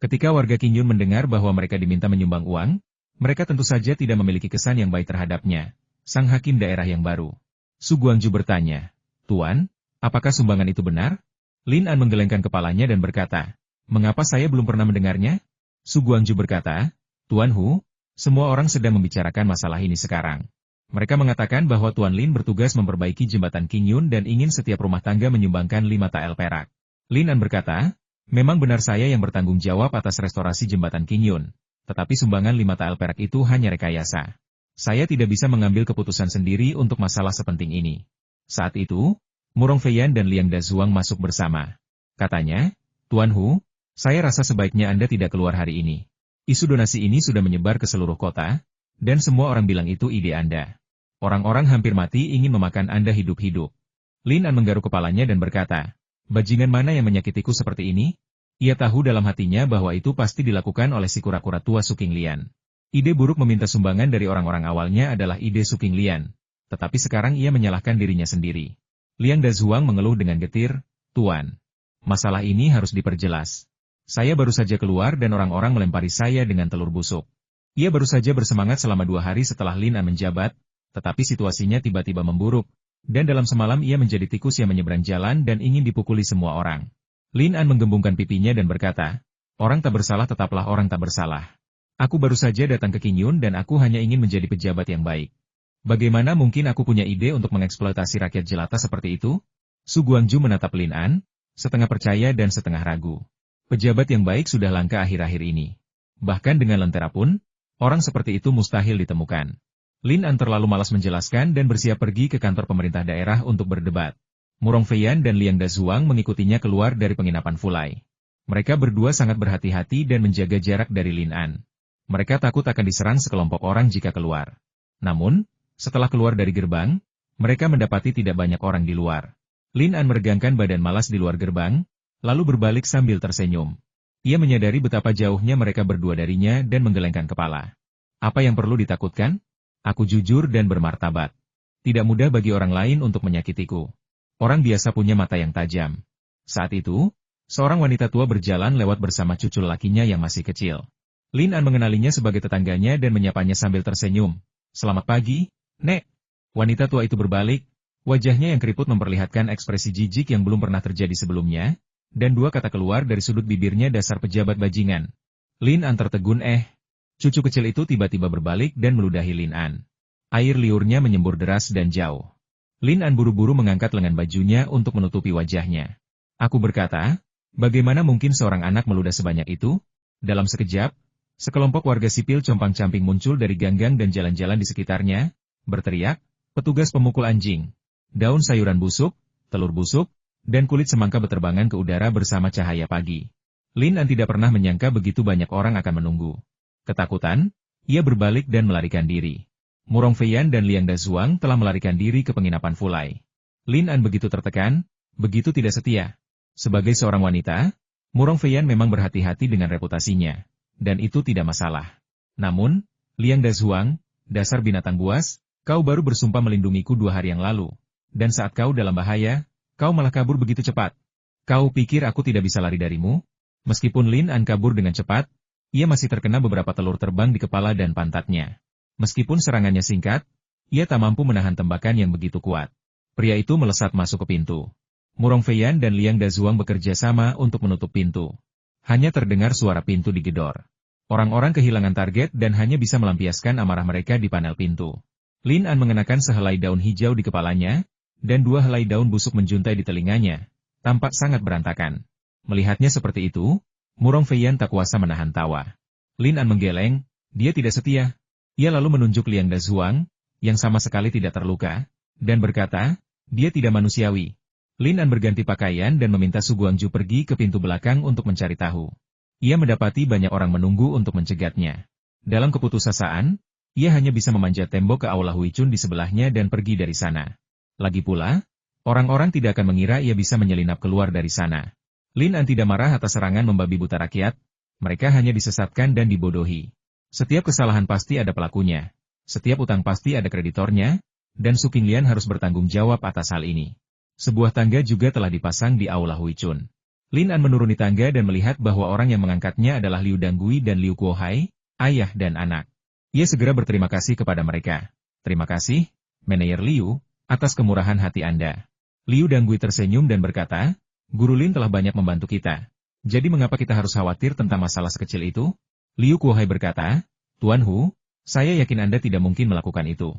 Ketika warga Qingyun mendengar bahwa mereka diminta menyumbang uang, mereka tentu saja tidak memiliki kesan yang baik terhadapnya, sang hakim daerah yang baru. Su Guangju bertanya, Tuan, apakah sumbangan itu benar? Lin An menggelengkan kepalanya dan berkata, mengapa saya belum pernah mendengarnya? Su Guangju berkata, Tuan Hu, semua orang sedang membicarakan masalah ini sekarang. Mereka mengatakan bahwa Tuan Lin bertugas memperbaiki jembatan Qingyun dan ingin setiap rumah tangga menyumbangkan 5 tael perak. Lin An berkata, memang benar saya yang bertanggung jawab atas restorasi jembatan Qingyun, tetapi sumbangan 5 tael perak itu hanya rekayasa. Saya tidak bisa mengambil keputusan sendiri untuk masalah sepenting ini. Saat itu, Murong Feiyan dan Liang Dazuang masuk bersama. Katanya, Tuan Hu, saya rasa sebaiknya Anda tidak keluar hari ini. Isu donasi ini sudah menyebar ke seluruh kota, dan semua orang bilang itu ide Anda. Orang-orang hampir mati ingin memakan Anda hidup-hidup. Lin An menggaruk kepalanya dan berkata, bajingan mana yang menyakitiku seperti ini? Ia tahu dalam hatinya bahwa itu pasti dilakukan oleh si kura-kura tua Su Qinglian. Ide buruk meminta sumbangan dari orang-orang awalnya adalah ide Su Qinglian. Tetapi sekarang ia menyalahkan dirinya sendiri. Liang Dazuang mengeluh dengan getir, "Tuan, masalah ini harus diperjelas. Saya baru saja keluar dan orang-orang melempari saya dengan telur busuk." Ia baru saja bersemangat selama 2 hari setelah Lin An menjabat, tetapi situasinya tiba-tiba memburuk, dan dalam semalam ia menjadi tikus yang menyeberang jalan dan ingin dipukuli semua orang. Lin An menggembungkan pipinya dan berkata, "Orang tak bersalah tetaplah orang tak bersalah. Aku baru saja datang ke Qingyun dan aku hanya ingin menjadi pejabat yang baik. Bagaimana mungkin aku punya ide untuk mengeksploitasi rakyat jelata seperti itu?" Su Guangju menatap Lin An, setengah percaya dan setengah ragu. Pejabat yang baik sudah langka akhir-akhir ini. Bahkan dengan lentera pun, orang seperti itu mustahil ditemukan. Lin An terlalu malas menjelaskan dan bersiap pergi ke kantor pemerintah daerah untuk berdebat. Murong Feiyan dan Liang Dazuang mengikutinya keluar dari penginapan Fulai. Mereka berdua sangat berhati-hati dan menjaga jarak dari Lin An. Mereka takut akan diserang sekelompok orang jika keluar. Namun, setelah keluar dari gerbang, mereka mendapati tidak banyak orang di luar. Lin An meregangkan badan malas di luar gerbang, lalu berbalik sambil tersenyum. Ia menyadari betapa jauhnya mereka berdua darinya dan menggelengkan kepala. Apa yang perlu ditakutkan? Aku jujur dan bermartabat. Tidak mudah bagi orang lain untuk menyakitiku. Orang biasa punya mata yang tajam. Saat itu, seorang wanita tua berjalan lewat bersama cucu lakinya yang masih kecil. Lin An mengenalinya sebagai tetangganya dan menyapanya sambil tersenyum. "Selamat pagi, Nek." Wanita tua itu berbalik, wajahnya yang keriput memperlihatkan ekspresi jijik yang belum pernah terjadi sebelumnya, dan dua kata keluar dari sudut bibirnya, "Dasar pejabat bajingan." Lin An tertegun. Cucu kecil itu tiba-tiba berbalik dan meludahi Lin An. Air liurnya menyembur deras dan jauh. Lin An buru-buru mengangkat lengan bajunya untuk menutupi wajahnya. "Aku berkata, bagaimana mungkin seorang anak meludah sebanyak itu?" Dalam sekejap, sekelompok warga sipil compang-camping muncul dari ganggang dan jalan-jalan di sekitarnya, berteriak, "Petugas pemukul anjing! Daun sayuran busuk, telur busuk, dan kulit semangka beterbangan ke udara bersama cahaya pagi." Lin An tidak pernah menyangka begitu banyak orang akan menunggu. Ketakutan, ia berbalik dan melarikan diri. Murong Feiyan dan Liang Dazuang telah melarikan diri ke penginapan Fulai. Lin An begitu tertekan, begitu tidak setia. Sebagai seorang wanita, Murong Feiyan memang berhati-hati dengan reputasinya, dan itu tidak masalah. Namun, Liang Dazuang, dasar binatang buas, kau baru bersumpah melindungiku 2 hari yang lalu, dan saat kau dalam bahaya, kau malah kabur begitu cepat. Kau pikir aku tidak bisa lari darimu? Meskipun Lin An kabur dengan cepat, ia masih terkena beberapa telur terbang di kepala dan pantatnya. Meskipun serangannya singkat, ia tak mampu menahan tembakan yang begitu kuat. Pria itu melesat masuk ke pintu. Murong Feiyan dan Liang Dazuang bekerja sama untuk menutup pintu. Hanya terdengar suara pintu digedor. Orang-orang kehilangan target dan hanya bisa melampiaskan amarah mereka di panel pintu. Lin An mengenakan sehelai daun hijau di kepalanya, dan 2 helai daun busuk menjuntai di telinganya. Tampak sangat berantakan. Melihatnya seperti itu, Murong Feiyan tak kuasa menahan tawa. Lin An menggeleng, dia tidak setia. Ia lalu menunjuk Liang Dazuang, yang sama sekali tidak terluka, dan berkata, dia tidak manusiawi. Lin An berganti pakaian dan meminta Su Guangju pergi ke pintu belakang untuk mencari tahu. Ia mendapati banyak orang menunggu untuk mencegatnya. Dalam keputusasaan, ia hanya bisa memanjat tembok ke Aula Huicun di sebelahnya dan pergi dari sana. Lagi pula, orang-orang tidak akan mengira ia bisa menyelinap keluar dari sana. Lin An tidak marah atas serangan membabi buta rakyat, mereka hanya disesatkan dan dibodohi. Setiap kesalahan pasti ada pelakunya, setiap utang pasti ada kreditornya, dan Su Qinglian harus bertanggung jawab atas hal ini. Sebuah tangga juga telah dipasang di Aula Huicun. Lin An menuruni tangga dan melihat bahwa orang yang mengangkatnya adalah Liu Danggui dan Liu Kuohai, ayah dan anak. Ia segera berterima kasih kepada mereka. "Terima kasih, Manajer Liu, atas kemurahan hati Anda." Liu Danggui tersenyum dan berkata, "Guru Lin telah banyak membantu kita. Jadi mengapa kita harus khawatir tentang masalah sekecil itu?" Liu Kuohai berkata, "Tuan Hu, saya yakin Anda tidak mungkin melakukan itu.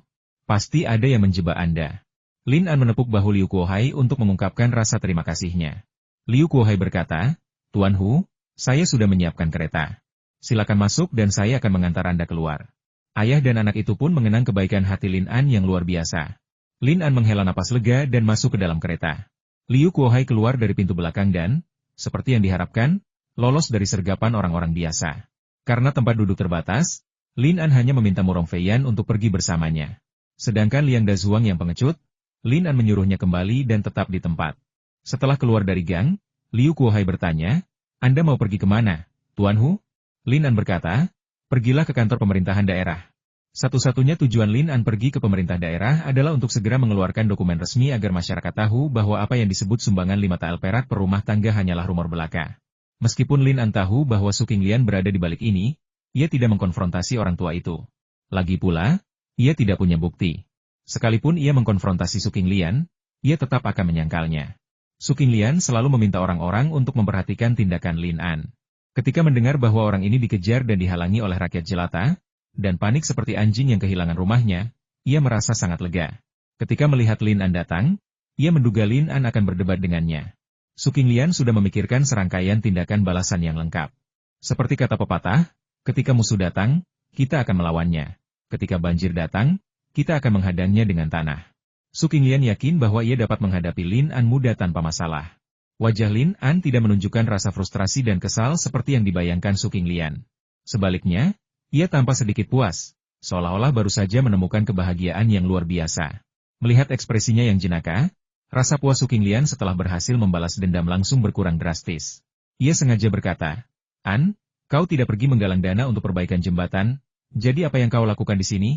Pasti ada yang menjebak Anda." Lin An menepuk bahu Liu Kuohai untuk mengungkapkan rasa terima kasihnya. Liu Kuohai berkata, "Tuan Hu, saya sudah menyiapkan kereta. Silakan masuk dan saya akan mengantar Anda keluar." Ayah dan anak itu pun mengenang kebaikan hati Lin An yang luar biasa. Lin An menghela napas lega dan masuk ke dalam kereta. Liu Kuohai keluar dari pintu belakang dan, seperti yang diharapkan, lolos dari sergapan orang-orang biasa. Karena tempat duduk terbatas, Lin An hanya meminta Murong Feiyan untuk pergi bersamanya. Sedangkan Liang Dazuang yang pengecut, Lin An menyuruhnya kembali dan tetap di tempat. Setelah keluar dari gang, Liu Kuohai bertanya, "Anda mau pergi kemana, Tuan Hu?" Lin An berkata, "Pergilah ke kantor pemerintahan daerah." Satu-satunya tujuan Lin An pergi ke pemerintah daerah adalah untuk segera mengeluarkan dokumen resmi agar masyarakat tahu bahwa apa yang disebut sumbangan 5 tael perak per rumah tangga hanyalah rumor belaka. Meskipun Lin An tahu bahwa Su Qinglian berada di balik ini, ia tidak mengkonfrontasi orang tua itu. Lagi pula, ia tidak punya bukti. Sekalipun ia mengkonfrontasi Su Qinglian, ia tetap akan menyangkalnya. Su Qinglian selalu meminta orang-orang untuk memperhatikan tindakan Lin An. Ketika mendengar bahwa orang ini dikejar dan dihalangi oleh rakyat jelata, dan panik seperti anjing yang kehilangan rumahnya, ia merasa sangat lega. Ketika melihat Lin An datang, ia menduga Lin An akan berdebat dengannya. Su Qinglian sudah memikirkan serangkaian tindakan balasan yang lengkap. Seperti kata pepatah, ketika musuh datang, kita akan melawannya. Ketika banjir datang, kita akan menghadangnya dengan tanah. Su Qinglian yakin bahwa ia dapat menghadapi Lin An muda tanpa masalah. Wajah Lin An tidak menunjukkan rasa frustrasi dan kesal seperti yang dibayangkan Su Qinglian. Sebaliknya, ia tampak sedikit puas, seolah-olah baru saja menemukan kebahagiaan yang luar biasa. Melihat ekspresinya yang jenaka, rasa puas Su Qinglian setelah berhasil membalas dendam langsung berkurang drastis. Ia sengaja berkata, "An, kau tidak pergi menggalang dana untuk perbaikan jembatan, jadi apa yang kau lakukan di sini?"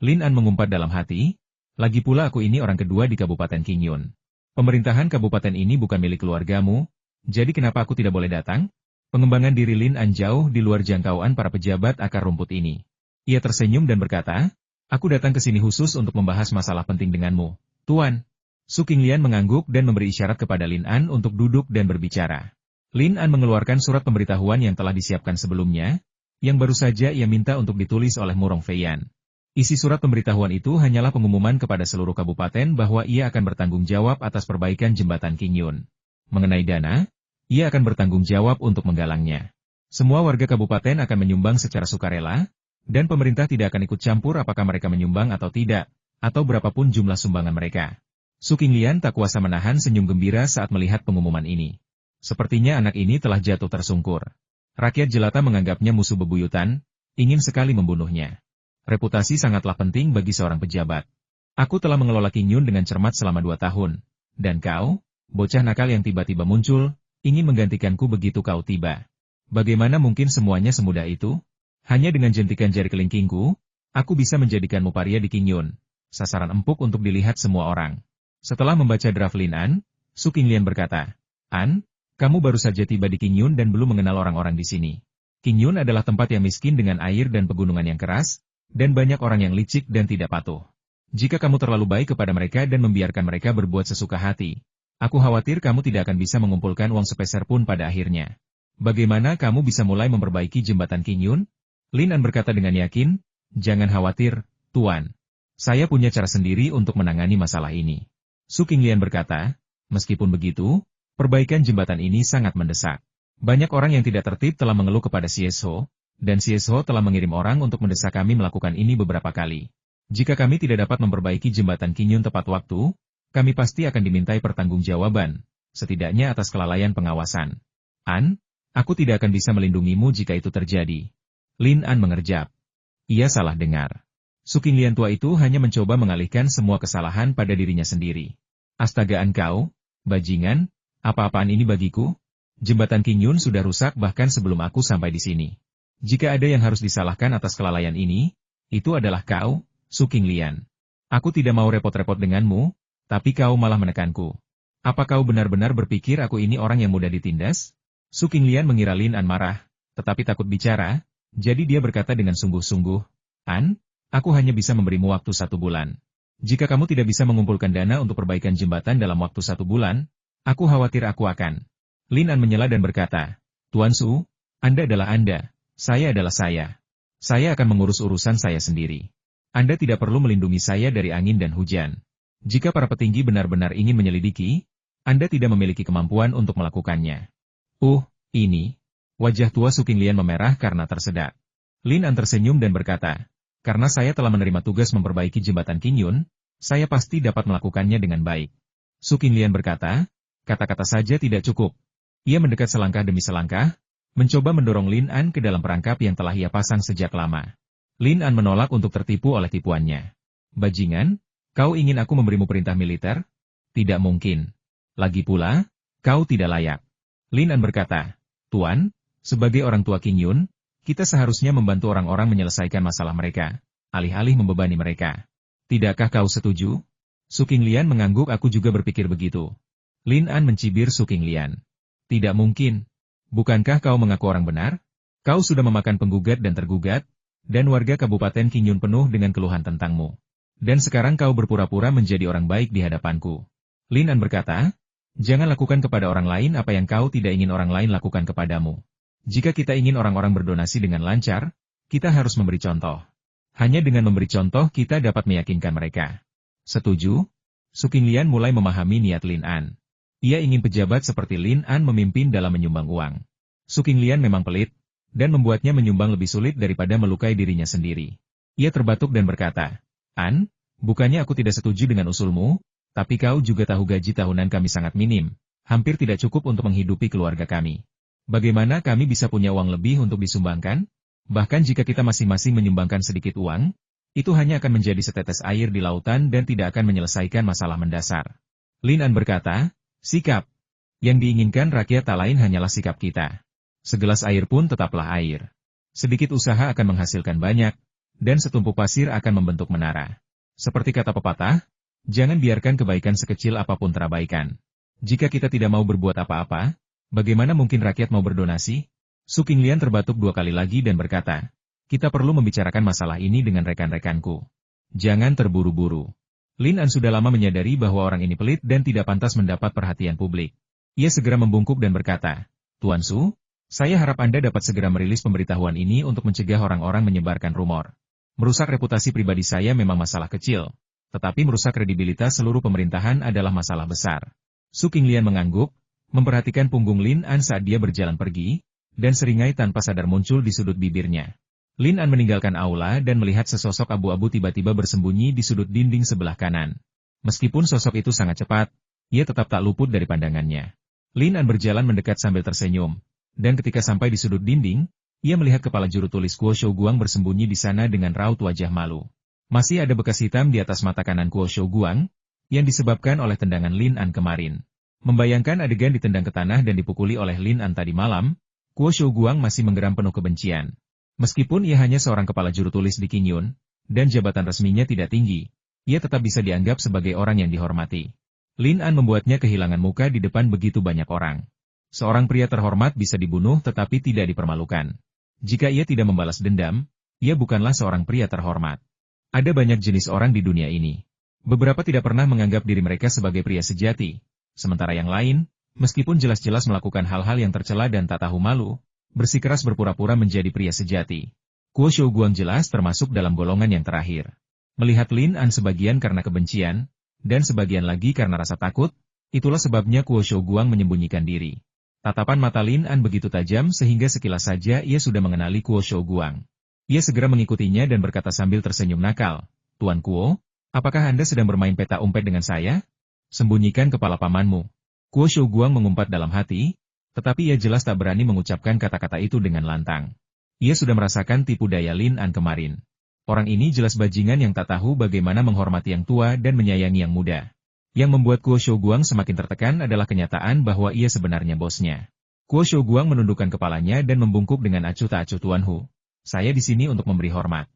Lin An mengumpat dalam hati, "Lagi pula aku ini orang kedua di Kabupaten Qingyun. Pemerintahan kabupaten ini bukan milik keluargamu, jadi kenapa aku tidak boleh datang?" Pengembangan diri Lin An jauh di luar jangkauan para pejabat akar rumput ini. Ia tersenyum dan berkata, "Aku datang ke sini khusus untuk membahas masalah penting denganmu, Tuan." Su Qinglian mengangguk dan memberi isyarat kepada Lin An untuk duduk dan berbicara. Lin An mengeluarkan surat pemberitahuan yang telah disiapkan sebelumnya, yang baru saja ia minta untuk ditulis oleh Murong Feiyan. Isi surat pemberitahuan itu hanyalah pengumuman kepada seluruh kabupaten bahwa ia akan bertanggung jawab atas perbaikan jembatan Qingyun. Mengenai dana, ia akan bertanggung jawab untuk menggalangnya. Semua warga kabupaten akan menyumbang secara sukarela, dan pemerintah tidak akan ikut campur apakah mereka menyumbang atau tidak, atau berapapun jumlah sumbangan mereka. Su Qinglian tak kuasa menahan senyum gembira saat melihat pengumuman ini. Sepertinya anak ini telah jatuh tersungkur. Rakyat jelata menganggapnya musuh bebuyutan, ingin sekali membunuhnya. Reputasi sangatlah penting bagi seorang pejabat. Aku telah mengelola Qingyun dengan cermat selama 2 tahun, dan kau, bocah nakal yang tiba-tiba muncul, ingin menggantikanku begitu kau tiba. Bagaimana mungkin semuanya semudah itu? Hanya dengan jentikan jari kelingkingku, aku bisa menjadikanmu paria di Qingyun, sasaran empuk untuk dilihat semua orang. Setelah membaca draft Lin An, Su Qinglian berkata, "An, kamu baru saja tiba di Qingyun dan belum mengenal orang-orang di sini. Qingyun adalah tempat yang miskin dengan air dan pegunungan yang keras, dan banyak orang yang licik dan tidak patuh. Jika kamu terlalu baik kepada mereka dan membiarkan mereka berbuat sesuka hati, aku khawatir kamu tidak akan bisa mengumpulkan uang sepeser pun pada akhirnya. Bagaimana kamu bisa mulai memperbaiki jembatan Qingyun?" Lin An berkata dengan yakin, "Jangan khawatir, Tuan. Saya punya cara sendiri untuk menangani masalah ini." Su Qinglian berkata, "Meskipun begitu, perbaikan jembatan ini sangat mendesak. Banyak orang yang tidak tertib telah mengeluh kepada CSO, dan CSO telah mengirim orang untuk mendesak kami melakukan ini beberapa kali. Jika kami tidak dapat memperbaiki jembatan Qingyun tepat waktu, kami pasti akan dimintai pertanggungjawaban, setidaknya atas kelalaian pengawasan. An, aku tidak akan bisa melindungimu jika itu terjadi." Lin An mengerjap. Ia salah dengar. Su Qinglian tua itu hanya mencoba mengalihkan semua kesalahan pada dirinya sendiri. "Astagaan kau, bajingan, apa-apaan ini bagiku? Jembatan Qingyun sudah rusak bahkan sebelum aku sampai di sini. Jika ada yang harus disalahkan atas kelalaian ini, itu adalah kau, Su Qinglian. Aku tidak mau repot-repot denganmu, tapi kau malah menekanku. Apa kau benar-benar berpikir aku ini orang yang mudah ditindas?" Su Qinglian mengira Lin An marah, tetapi takut bicara, jadi dia berkata dengan sungguh-sungguh, "An, aku hanya bisa memberimu waktu 1 bulan. Jika kamu tidak bisa mengumpulkan dana untuk perbaikan jembatan dalam waktu 1 bulan, aku khawatir aku akan." Lin An menyela dan berkata, "Tuan Su, Anda adalah Anda, saya adalah saya. Saya akan mengurus urusan saya sendiri. Anda tidak perlu melindungi saya dari angin dan hujan. Jika para petinggi benar-benar ingin menyelidiki, Anda tidak memiliki kemampuan untuk melakukannya." Ini. Wajah tua Su Qinglian memerah karena tersedak. Lin An tersenyum dan berkata, "Karena saya telah menerima tugas memperbaiki jembatan Qingyun, saya pasti dapat melakukannya dengan baik." Su Qinglian berkata, "Kata-kata saja tidak cukup." Ia mendekat selangkah demi selangkah, mencoba mendorong Lin An ke dalam perangkap yang telah ia pasang sejak lama. Lin An menolak untuk tertipu oleh tipuannya. "Bajingan, kau ingin aku memberimu perintah militer? Tidak mungkin. Lagi pula, kau tidak layak." Lin An berkata, "Tuan, sebagai orang tua Qingyun, kita seharusnya membantu orang-orang menyelesaikan masalah mereka. alih-alih membebani mereka. Tidakkah kau setuju? Su Qinglian mengangguk. Aku juga berpikir begitu. Lin An mencibir Su Qinglian. Tidak mungkin. Bukankah kau mengaku orang benar? Kau sudah memakan penggugat dan tergugat, dan warga Kabupaten Qingyun penuh dengan keluhan tentangmu. Dan sekarang kau berpura-pura menjadi orang baik di hadapanku. Lin An berkata, jangan lakukan kepada orang lain apa yang kau tidak ingin orang lain lakukan kepadamu. Jika kita ingin orang-orang berdonasi dengan lancar, kita harus memberi contoh. Hanya dengan memberi contoh kita dapat meyakinkan mereka. Setuju? Su Qinglian mulai memahami niat Lin An. Ia ingin pejabat seperti Lin An memimpin dalam menyumbang uang. Su Qinglian memang pelit, dan membuatnya menyumbang lebih sulit daripada melukai dirinya sendiri. Ia terbatuk dan berkata, An, bukannya aku tidak setuju dengan usulmu, tapi kau juga tahu gaji tahunan kami sangat minim, hampir tidak cukup untuk menghidupi keluarga kami. Bagaimana kami bisa punya uang lebih untuk disumbangkan? Bahkan jika kita masing-masing menyumbangkan sedikit uang, itu hanya akan menjadi setetes air di lautan dan tidak akan menyelesaikan masalah mendasar. Lin An berkata, sikap. Yang diinginkan rakyat tak lain hanyalah sikap kita. Segelas air pun tetaplah air. Sedikit usaha akan menghasilkan banyak, dan setumpuk pasir akan membentuk menara. Seperti kata pepatah, jangan biarkan kebaikan sekecil apapun terabaikan. Jika kita tidak mau berbuat apa-apa, bagaimana mungkin rakyat mau berdonasi? Su Qinglian terbatuk 2 kali lagi dan berkata, kita perlu membicarakan masalah ini dengan rekan-rekanku. Jangan terburu-buru. Lin An sudah lama menyadari bahwa orang ini pelit dan tidak pantas mendapat perhatian publik. Ia segera membungkuk dan berkata, Tuan Su, saya harap Anda dapat segera merilis pemberitahuan ini untuk mencegah orang-orang menyebarkan rumor. Merusak reputasi pribadi saya memang masalah kecil, tetapi merusak kredibilitas seluruh pemerintahan adalah masalah besar. Su Qinglian mengangguk, memperhatikan punggung Lin An saat dia berjalan pergi, dan seringai tanpa sadar muncul di sudut bibirnya. Lin An meninggalkan aula dan melihat sesosok abu-abu tiba-tiba bersembunyi di sudut dinding sebelah kanan. Meskipun sosok itu sangat cepat, ia tetap tak luput dari pandangannya. Lin An berjalan mendekat sambil tersenyum. Dan ketika sampai di sudut dinding, ia melihat kepala juru tulis Kuo Shouguang bersembunyi di sana dengan raut wajah malu. Masih ada bekas hitam di atas mata kanan Kuo Shouguang, yang disebabkan oleh tendangan Lin An kemarin. Membayangkan adegan ditendang ke tanah dan dipukuli oleh Lin An tadi malam, Kuo Shouguang masih menggeram penuh kebencian. Meskipun ia hanya seorang kepala juru tulis di Qingyun, dan jabatan resminya tidak tinggi, ia tetap bisa dianggap sebagai orang yang dihormati. Lin An membuatnya kehilangan muka di depan begitu banyak orang. Seorang pria terhormat bisa dibunuh tetapi tidak dipermalukan. Jika ia tidak membalas dendam, ia bukanlah seorang pria terhormat. Ada banyak jenis orang di dunia ini. Beberapa tidak pernah menganggap diri mereka sebagai pria sejati, sementara yang lain, meskipun jelas-jelas melakukan hal-hal yang tercela dan tak tahu malu, bersikeras berpura-pura menjadi pria sejati. Kuo Shouguang jelas termasuk dalam golongan yang terakhir. Melihat Lin An sebagian karena kebencian, dan sebagian lagi karena rasa takut, itulah sebabnya Kuo Shouguang menyembunyikan diri. Tatapan mata Lin An begitu tajam sehingga sekilas saja ia sudah mengenali Kuo Shouguang. Ia segera mengikutinya dan berkata sambil tersenyum nakal, Tuan Kuo, apakah Anda sedang bermain peta umpet dengan saya? Sembunyikan kepala pamanmu. Kuo Shouguang mengumpat dalam hati, tetapi ia jelas tak berani mengucapkan kata-kata itu dengan lantang. Ia sudah merasakan tipu daya Lin An kemarin. Orang ini jelas bajingan yang tak tahu bagaimana menghormati yang tua dan menyayangi yang muda. Yang membuat Kuo Shouguang semakin tertekan adalah kenyataan bahwa ia sebenarnya bosnya. Kuo Shouguang menundukkan kepalanya dan membungkuk dengan acuh tak acuh Tuan Hu. Saya di sini untuk memberi hormat.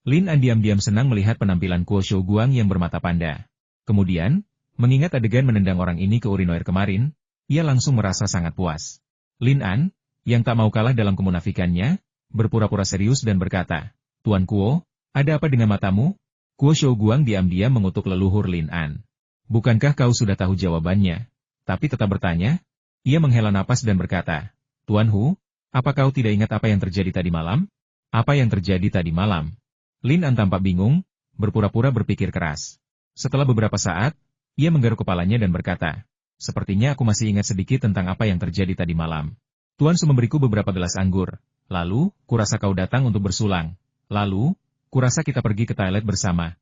Lin An diam-diam senang melihat penampilan Kuo Shouguang yang bermata panda. Kemudian, mengingat adegan menendang orang ini ke urinoir kemarin, ia langsung merasa sangat puas. Lin An, yang tak mau kalah dalam kemunafikannya, berpura-pura serius dan berkata, Tuan Kuo, ada apa dengan matamu? Kuo Shouguang diam-diam mengutuk leluhur Lin An. Bukankah kau sudah tahu jawabannya? Tapi tetap bertanya. Ia menghela napas dan berkata, Tuan Hu, apa kau tidak ingat apa yang terjadi tadi malam? Apa yang terjadi tadi malam? Lin An tampak bingung, berpura-pura berpikir keras. Setelah beberapa saat, ia menggaruk kepalanya dan berkata, sepertinya aku masih ingat sedikit tentang apa yang terjadi tadi malam. Tuan Su memberiku beberapa gelas anggur. Lalu, kurasa kau datang untuk bersulang. Lalu, kurasa kita pergi ke toilet bersama.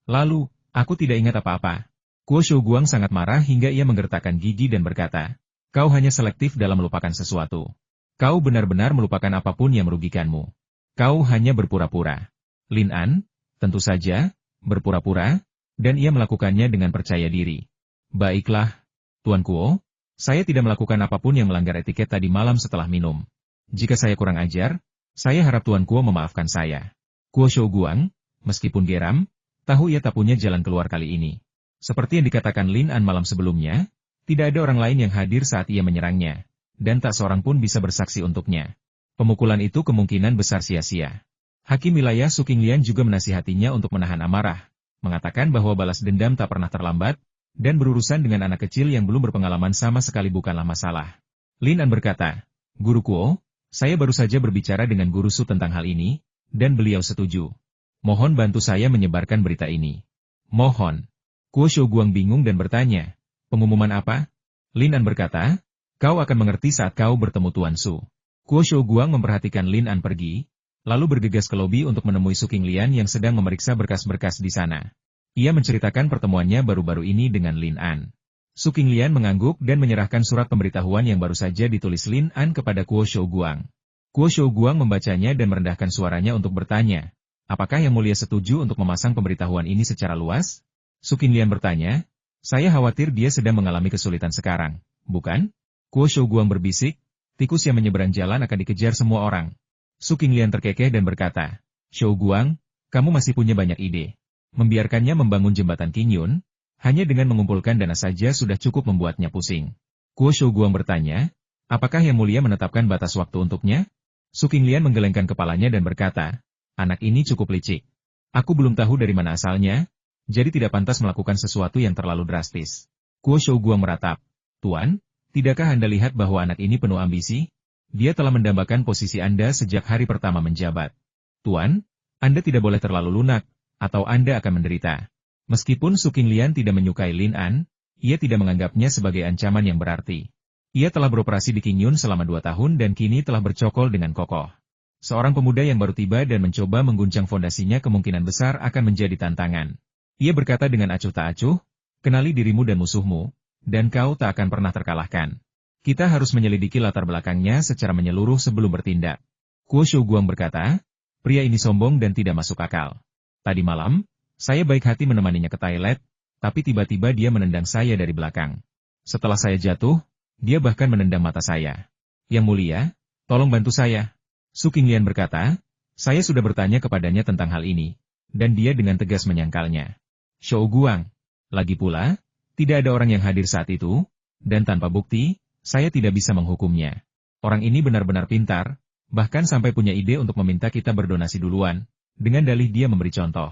Lalu, aku tidak ingat apa-apa. Kuo Shouguang sangat marah hingga ia menggertakkan gigi dan berkata, kau hanya selektif dalam melupakan sesuatu. Kau benar-benar melupakan apapun yang merugikanmu. Kau hanya berpura-pura. Lin An, tentu saja, berpura-pura, dan ia melakukannya dengan percaya diri. Baiklah, Tuan Kuo, saya tidak melakukan apapun yang melanggar etiket tadi malam setelah minum. Jika saya kurang ajar, saya harap Tuan Kuo memaafkan saya. Kuo Shouguang, Meskipun geram, tahu ia tak punya jalan keluar kali ini. Seperti yang dikatakan Lin An malam sebelumnya, tidak ada orang lain yang hadir saat ia menyerangnya, dan tak seorang pun bisa bersaksi untuknya. Pemukulan itu kemungkinan besar sia-sia. Hakim wilayah Su Qinglian juga menasihatinya untuk menahan amarah, mengatakan bahwa balas dendam tak pernah terlambat, dan berurusan dengan anak kecil yang belum berpengalaman sama sekali bukanlah masalah. Lin An berkata, Guru Kuo, saya baru saja berbicara dengan Guru Su tentang hal ini, dan beliau setuju. Mohon bantu saya menyebarkan berita ini. Mohon. Kuo Shouguang bingung dan bertanya, pengumuman apa? Lin An berkata, kau akan mengerti saat kau bertemu Tuan Su. Kuo Shouguang memperhatikan Lin An pergi, lalu bergegas ke lobi untuk menemui Su Qinglian yang sedang memeriksa berkas-berkas di sana. Ia menceritakan pertemuannya baru-baru ini dengan Lin An. Su Qinglian mengangguk dan menyerahkan surat pemberitahuan yang baru saja ditulis Lin An kepada Kuo Shouguang. Kuo Shouguang membacanya dan merendahkan suaranya untuk bertanya, apakah Yang Mulia setuju untuk memasang pemberitahuan ini secara luas? Su Qinglian bertanya, saya khawatir dia sedang mengalami kesulitan sekarang, bukan? Kuo Shouguang berbisik, tikus yang menyeberang jalan akan dikejar semua orang. Su Qinglian terkekeh dan berkata, Shouguang, kamu masih punya banyak ide. Membiarkannya membangun jembatan Qingyun, hanya dengan mengumpulkan dana saja sudah cukup membuatnya pusing. Kuo Shouguang bertanya, apakah Yang Mulia menetapkan batas waktu untuknya? Su Qinglian menggelengkan kepalanya dan berkata, anak ini cukup licik. Aku belum tahu dari mana asalnya, jadi tidak pantas melakukan sesuatu yang terlalu drastis. Kuo Shouguang meratap, Tuan, tidakkah Anda lihat bahwa anak ini penuh ambisi? Dia telah mendambakan posisi Anda sejak hari pertama menjabat. Tuan, Anda tidak boleh terlalu lunak, atau Anda akan menderita. Meskipun Su Qinglian tidak menyukai Lin An, ia tidak menganggapnya sebagai ancaman yang berarti. Ia telah beroperasi di Qingyun selama 2 tahun dan kini telah bercokol dengan kokoh. Seorang pemuda yang baru tiba dan mencoba mengguncang fondasinya kemungkinan besar akan menjadi tantangan. Ia berkata dengan acuh tak acuh, kenali dirimu dan musuhmu, dan kau tak akan pernah terkalahkan. Kita harus menyelidiki latar belakangnya secara menyeluruh sebelum bertindak. Kuo Shouguang berkata, pria ini sombong dan tidak masuk akal. Tadi malam, saya baik hati menemaninya ke toilet, tapi tiba-tiba dia menendang saya dari belakang. Setelah saya jatuh, dia bahkan menendang mata saya. Yang Mulia, tolong bantu saya. Su Qinglian berkata, saya sudah bertanya kepadanya tentang hal ini, dan dia dengan tegas menyangkalnya. Shouguang, lagi pula, tidak ada orang yang hadir saat itu, dan tanpa bukti, saya tidak bisa menghukumnya. Orang ini benar-benar pintar, bahkan sampai punya ide untuk meminta kita berdonasi duluan, dengan dalih dia memberi contoh.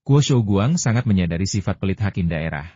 Kuo Shouguang sangat menyadari sifat pelit hakim daerah.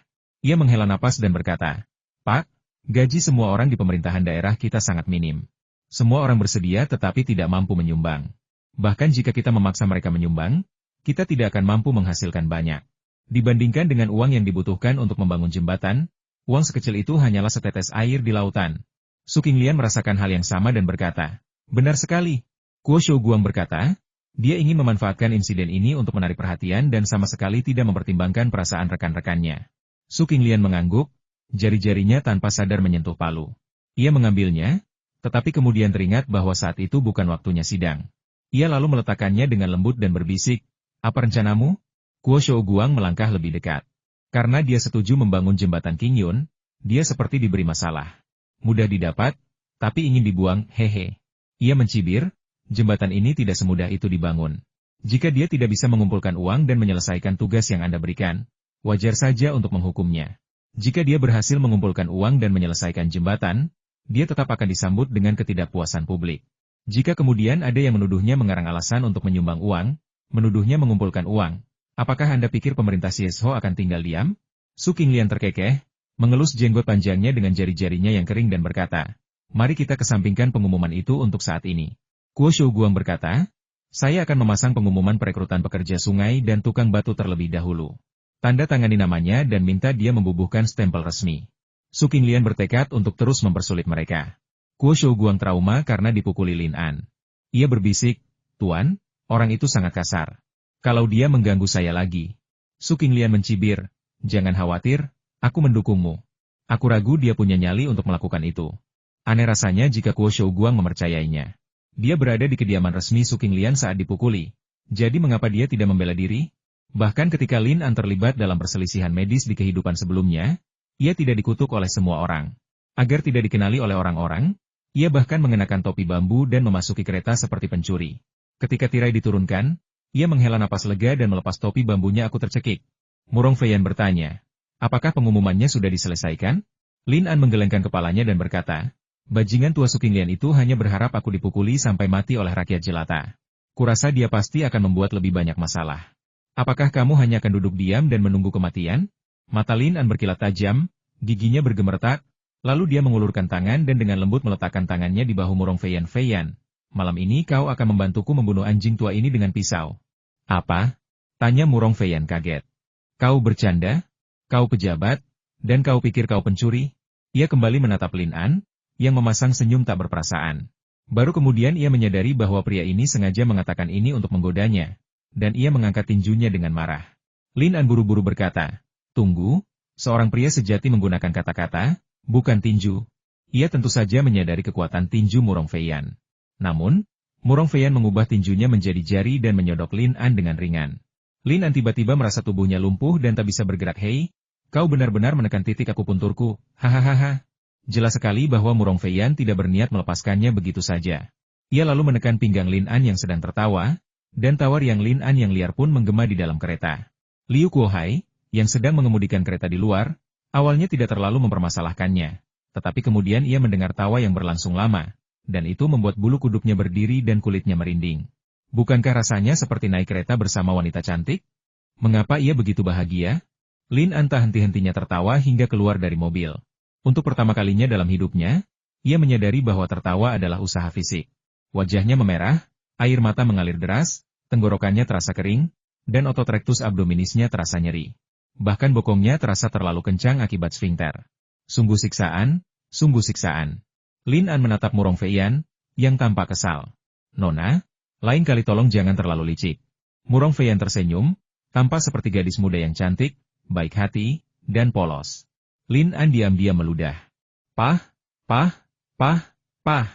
Ia menghela napas dan berkata, Pak, gaji semua orang di pemerintahan daerah kita sangat minim. Semua orang bersedia tetapi tidak mampu menyumbang. Bahkan jika kita memaksa mereka menyumbang, kita tidak akan mampu menghasilkan banyak. Dibandingkan dengan uang yang dibutuhkan untuk membangun jembatan, uang sekecil itu hanyalah setetes air di lautan. Su Qinglian merasakan hal yang sama dan berkata, benar sekali. Kuo Shouguang berkata, dia ingin memanfaatkan insiden ini untuk menarik perhatian dan sama sekali tidak mempertimbangkan perasaan rekan-rekannya. Su Qinglian mengangguk, jari-jarinya tanpa sadar menyentuh palu. Ia mengambilnya, tetapi kemudian teringat bahwa saat itu bukan waktunya sidang. Ia lalu meletakkannya dengan lembut dan berbisik, apa rencanamu? Kuo Shouguang melangkah lebih dekat. Karena dia setuju membangun jembatan Qingyun, dia seperti diberi masalah. Mudah didapat, tapi ingin dibuang, hehe. Ia mencibir, jembatan ini tidak semudah itu dibangun. Jika dia tidak bisa mengumpulkan uang dan menyelesaikan tugas yang Anda berikan, wajar saja untuk menghukumnya. Jika dia berhasil mengumpulkan uang dan menyelesaikan jembatan, dia tetap akan disambut dengan ketidakpuasan publik. Jika kemudian ada yang menuduhnya mengarang alasan untuk menyumbang uang, menuduhnya mengumpulkan uang, apakah Anda pikir pemerintah Siesho akan tinggal diam? Su Qinglian terkekeh, mengelus jenggot panjangnya dengan jari-jarinya yang kering dan berkata, mari kita kesampingkan pengumuman itu untuk saat ini. Kuo Shouguang berkata, saya akan memasang pengumuman perekrutan pekerja sungai dan tukang batu terlebih dahulu. Tanda tangani namanya dan minta dia membubuhkan stempel resmi. Su Qinglian bertekad untuk terus mempersulit mereka. Kuo Shouguang trauma karena dipukuli Lin An. Ia berbisik, Tuan, orang itu sangat kasar. Kalau dia mengganggu saya lagi. Su Qinglian mencibir, jangan khawatir, aku mendukungmu. Aku ragu dia punya nyali untuk melakukan itu. Aneh rasanya jika Kuo Shouguang mempercayainya. Dia berada di kediaman resmi Su Qinglian saat dipukuli. Jadi mengapa dia tidak membela diri? Bahkan ketika Lin An terlibat dalam perselisihan medis di kehidupan sebelumnya, ia tidak dikutuk oleh semua orang. Agar tidak dikenali oleh orang-orang, ia bahkan mengenakan topi bambu dan memasuki kereta seperti pencuri. Ketika tirai diturunkan, Ia menghela napas lega dan melepas topi bambunya. Aku tercekik. Murong Feiyan bertanya, apakah pengumumannya sudah diselesaikan? Lin An menggelengkan kepalanya dan berkata, bajingan tua Su Qinglian itu hanya berharap aku dipukuli sampai mati oleh rakyat jelata. Kurasa dia pasti akan membuat lebih banyak masalah. Apakah kamu hanya akan duduk diam dan menunggu kematian? Mata Lin An berkilat tajam, giginya bergemertak, lalu dia mengulurkan tangan dan dengan lembut meletakkan tangannya di bahu Murong Feiyan. Feiyan, malam ini kau akan membantuku membunuh anjing tua ini dengan pisau. Apa? Tanya Murong Feiyan kaget. Kau bercanda? Kau pejabat? Dan kau pikir kau pencuri? Ia kembali menatap Lin An, yang memasang senyum tak berperasaan. Baru kemudian ia menyadari bahwa pria ini sengaja mengatakan ini untuk menggodanya, dan ia mengangkat tinjunya dengan marah. Lin An buru-buru berkata, tunggu, seorang pria sejati menggunakan kata-kata, bukan tinju. Ia tentu saja menyadari kekuatan tinju Murong Feiyan. Namun, Murong Feiyan mengubah tinjunya menjadi jari dan menyodok Lin An dengan ringan. Lin An tiba-tiba merasa tubuhnya lumpuh dan tak bisa bergerak. Hei, kau benar-benar menekan titik akupunturku, hahaha. Jelas sekali bahwa Murong Feiyan tidak berniat melepaskannya begitu saja. Ia lalu menekan pinggang Lin An yang sedang tertawa, dan tawa riang Lin An yang liar pun menggema di dalam kereta. Liu Kuohai, yang sedang mengemudikan kereta di luar, awalnya tidak terlalu mempermasalahkannya, tetapi kemudian ia mendengar tawa yang berlangsung lama, dan itu membuat bulu kuduknya berdiri dan kulitnya merinding. Bukankah rasanya seperti naik kereta bersama wanita cantik? Mengapa ia begitu bahagia? Lin An tak henti-hentinya tertawa hingga keluar dari mobil. Untuk pertama kalinya dalam hidupnya, ia menyadari bahwa tertawa adalah usaha fisik. Wajahnya memerah, air mata mengalir deras, tenggorokannya terasa kering, dan otot rectus abdominisnya terasa nyeri. Bahkan bokongnya terasa terlalu kencang akibat sfinkter. Sungguh siksaan, sungguh siksaan. Lin An menatap Murong Feiyan, yang tampak kesal. Nona, lain kali tolong jangan terlalu licik. Murong Feiyan tersenyum, tampak seperti gadis muda yang cantik, baik hati, dan polos. Lin An diam-diam meludah. Pah, pah, pah, pah.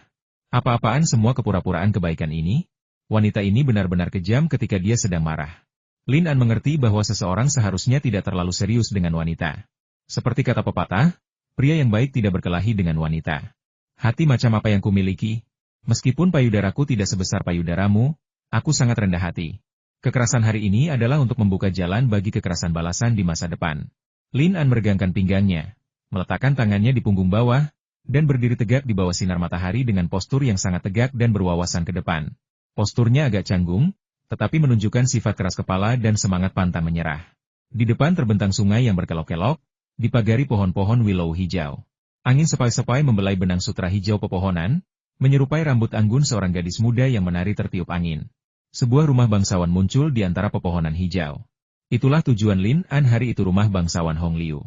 Apa-apaan semua kepura-puraan kebaikan ini? Wanita ini benar-benar kejam ketika dia sedang marah. Lin An mengerti bahwa seseorang seharusnya tidak terlalu serius dengan wanita. Seperti kata pepatah, pria yang baik tidak berkelahi dengan wanita. Hati macam apa yang kumiliki? Meskipun payudaraku tidak sebesar payudaramu, aku sangat rendah hati. Kekerasan hari ini adalah untuk membuka jalan bagi kekerasan balasan di masa depan. Lin An meregangkan pinggangnya, meletakkan tangannya di punggung bawah, dan berdiri tegak di bawah sinar matahari dengan postur yang sangat tegak dan berwawasan ke depan. Posturnya agak canggung, tetapi menunjukkan sifat keras kepala dan semangat pantang menyerah. Di depan terbentang sungai yang berkelok-kelok, dipagari pohon-pohon willow hijau. Angin sepai-sepai membelai benang sutra hijau pepohonan, menyerupai rambut anggun seorang gadis muda yang menari tertiup angin. Sebuah rumah bangsawan muncul di antara pepohonan hijau. Itulah tujuan Lin An hari itu, rumah bangsawan Hong Liu.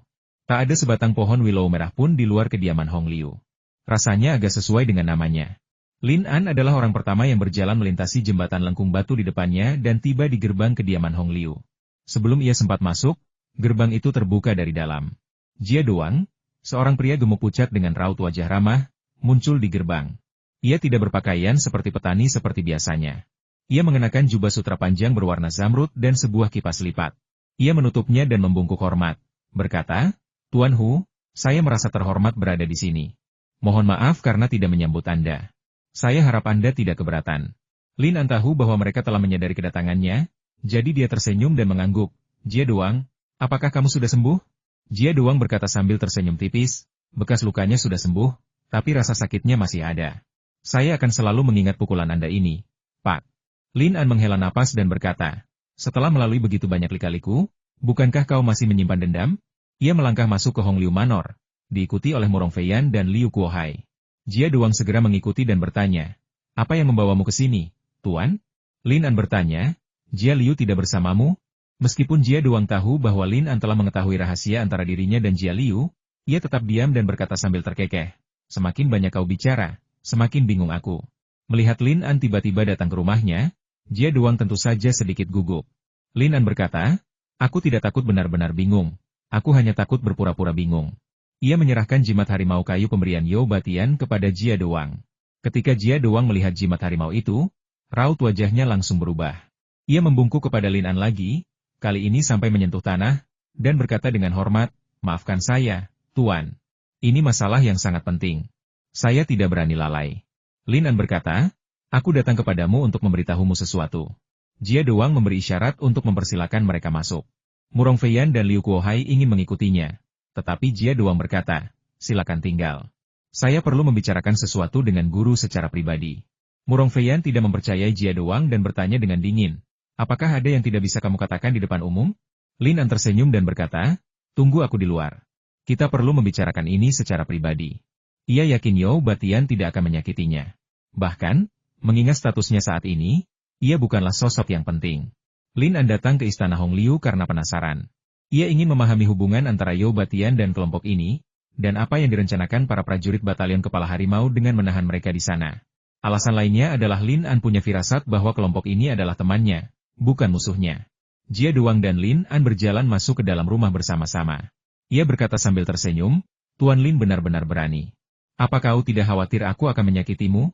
Tak ada sebatang pohon willow merah pun di luar kediaman Hong Liu. Rasanya agak sesuai dengan namanya. Lin An adalah orang pertama yang berjalan melintasi jembatan lengkung batu di depannya dan tiba di gerbang kediaman Hong Liu. Sebelum ia sempat masuk, gerbang itu terbuka dari dalam. Jia Doang, seorang pria gemuk pucat dengan raut wajah ramah, muncul di gerbang. Ia tidak berpakaian seperti petani seperti biasanya. Ia mengenakan jubah sutra panjang berwarna zamrud dan sebuah kipas lipat. Ia menutupnya dan membungkuk hormat, berkata, Tuan Hu, saya merasa terhormat berada di sini. Mohon maaf karena tidak menyambut Anda. Saya harap Anda tidak keberatan. Lin An tahu bahwa mereka telah menyadari kedatangannya, jadi dia tersenyum dan mengangguk. Jia Doang, apakah kamu sudah sembuh? Jia Doang berkata sambil tersenyum tipis, bekas lukanya sudah sembuh, tapi rasa sakitnya masih ada. Saya akan selalu mengingat pukulan Anda ini, Pak. Lin An menghela napas dan berkata, setelah melalui begitu banyak lika-liku, bukankah kau masih menyimpan dendam? Ia melangkah masuk ke Hong Liu Manor, diikuti oleh Murong Feiyan dan Liu Kuohai. Jia Doang segera mengikuti dan bertanya, apa yang membawamu ke sini, Tuan? Lin An bertanya, Jia Liu tidak bersamamu? Meskipun Jia Doang tahu bahwa Lin An telah mengetahui rahasia antara dirinya dan Jia Liu, ia tetap diam dan berkata sambil terkekeh, semakin banyak kau bicara, semakin bingung aku. Melihat Lin An tiba-tiba datang ke rumahnya, Jia Doang tentu saja sedikit gugup. Lin An berkata, aku tidak takut benar-benar bingung, aku hanya takut berpura-pura bingung. Ia menyerahkan jimat harimau kayu pemberian Yo Batian kepada Jia Doang. Ketika Jia Doang melihat jimat harimau itu, raut wajahnya langsung berubah. Ia membungkuk kepada Lin An lagi, kali ini sampai menyentuh tanah, dan berkata dengan hormat, maafkan saya, Tuan. Ini masalah yang sangat penting. Saya tidak berani lalai. Lin An berkata, aku datang kepadamu untuk memberitahumu sesuatu. Jia Doang memberi isyarat untuk mempersilakan mereka masuk. Murong Feiyan dan Liu Kuohai ingin mengikutinya. Tetapi Jia Doang berkata, silakan tinggal. Saya perlu membicarakan sesuatu dengan guru secara pribadi. Murong Feiyan tidak mempercayai Jia Doang dan bertanya dengan dingin. Apakah ada yang tidak bisa kamu katakan di depan umum? Lin An tersenyum dan berkata, tunggu aku di luar. Kita perlu membicarakan ini secara pribadi. Ia yakin You Batian tidak akan menyakitinya. Bahkan, mengingat statusnya saat ini, ia bukanlah sosok yang penting. Lin An datang ke istana Hong Liu karena penasaran. Ia ingin memahami hubungan antara You Batian dan kelompok ini, dan apa yang direncanakan para prajurit batalion kepala harimau dengan menahan mereka di sana. Alasan lainnya adalah Lin An punya firasat bahwa kelompok ini adalah temannya, bukan musuhnya. Jia Doang dan Lin An berjalan masuk ke dalam rumah bersama-sama. Ia berkata sambil tersenyum, Tuan Lin benar-benar berani. Apa kau tidak khawatir aku akan menyakitimu?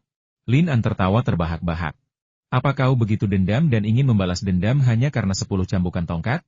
Lin An tertawa terbahak-bahak. Apa kau begitu dendam dan ingin membalas dendam hanya karena 10 cambukan tongkat?